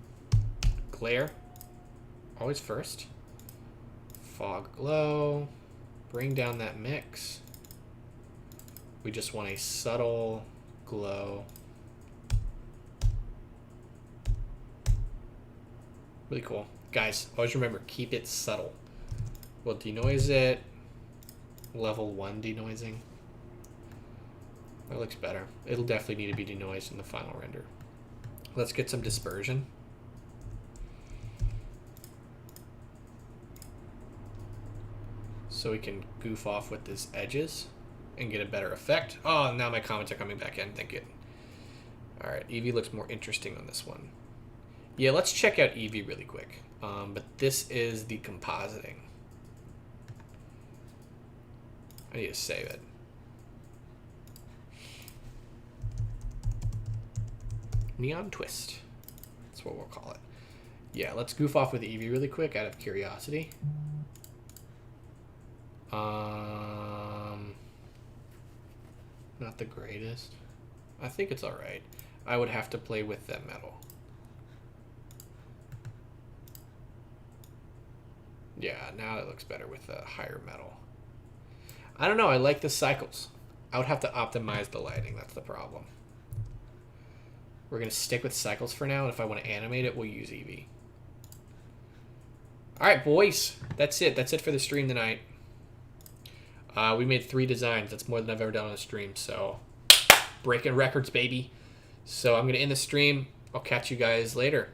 Glare. Always first. Fog glow. Bring down that mix. We just want a subtle glow. Really cool. Guys, always remember, keep it subtle. We'll denoise it. level 1 denoising. That looks better. It'll definitely need to be denoised in the final render. Let's get some dispersion. So we can goof off with these edges and get a better effect. Oh, now my comments are coming back in. Thank you. All right, Eevee looks more interesting on this one. Yeah, let's check out Eevee really quick. But this is the compositing. I need to save it. Neon Twist. That's what we'll call it. Yeah, let's goof off with Eevee really quick out of curiosity. Not the greatest. I think it's alright. I would have to play with that metal. Yeah, now it looks better with a higher metal. I don't know, I like the cycles. I would have to optimize the lighting, that's the problem. We're going to stick with cycles for now, and if I want to animate it, we'll use Eevee. Alright, boys. That's it. That's it for the stream tonight. We made 3 designs. That's more than I've ever done on a stream, so breaking records, baby. So I'm going to end the stream. I'll catch you guys later.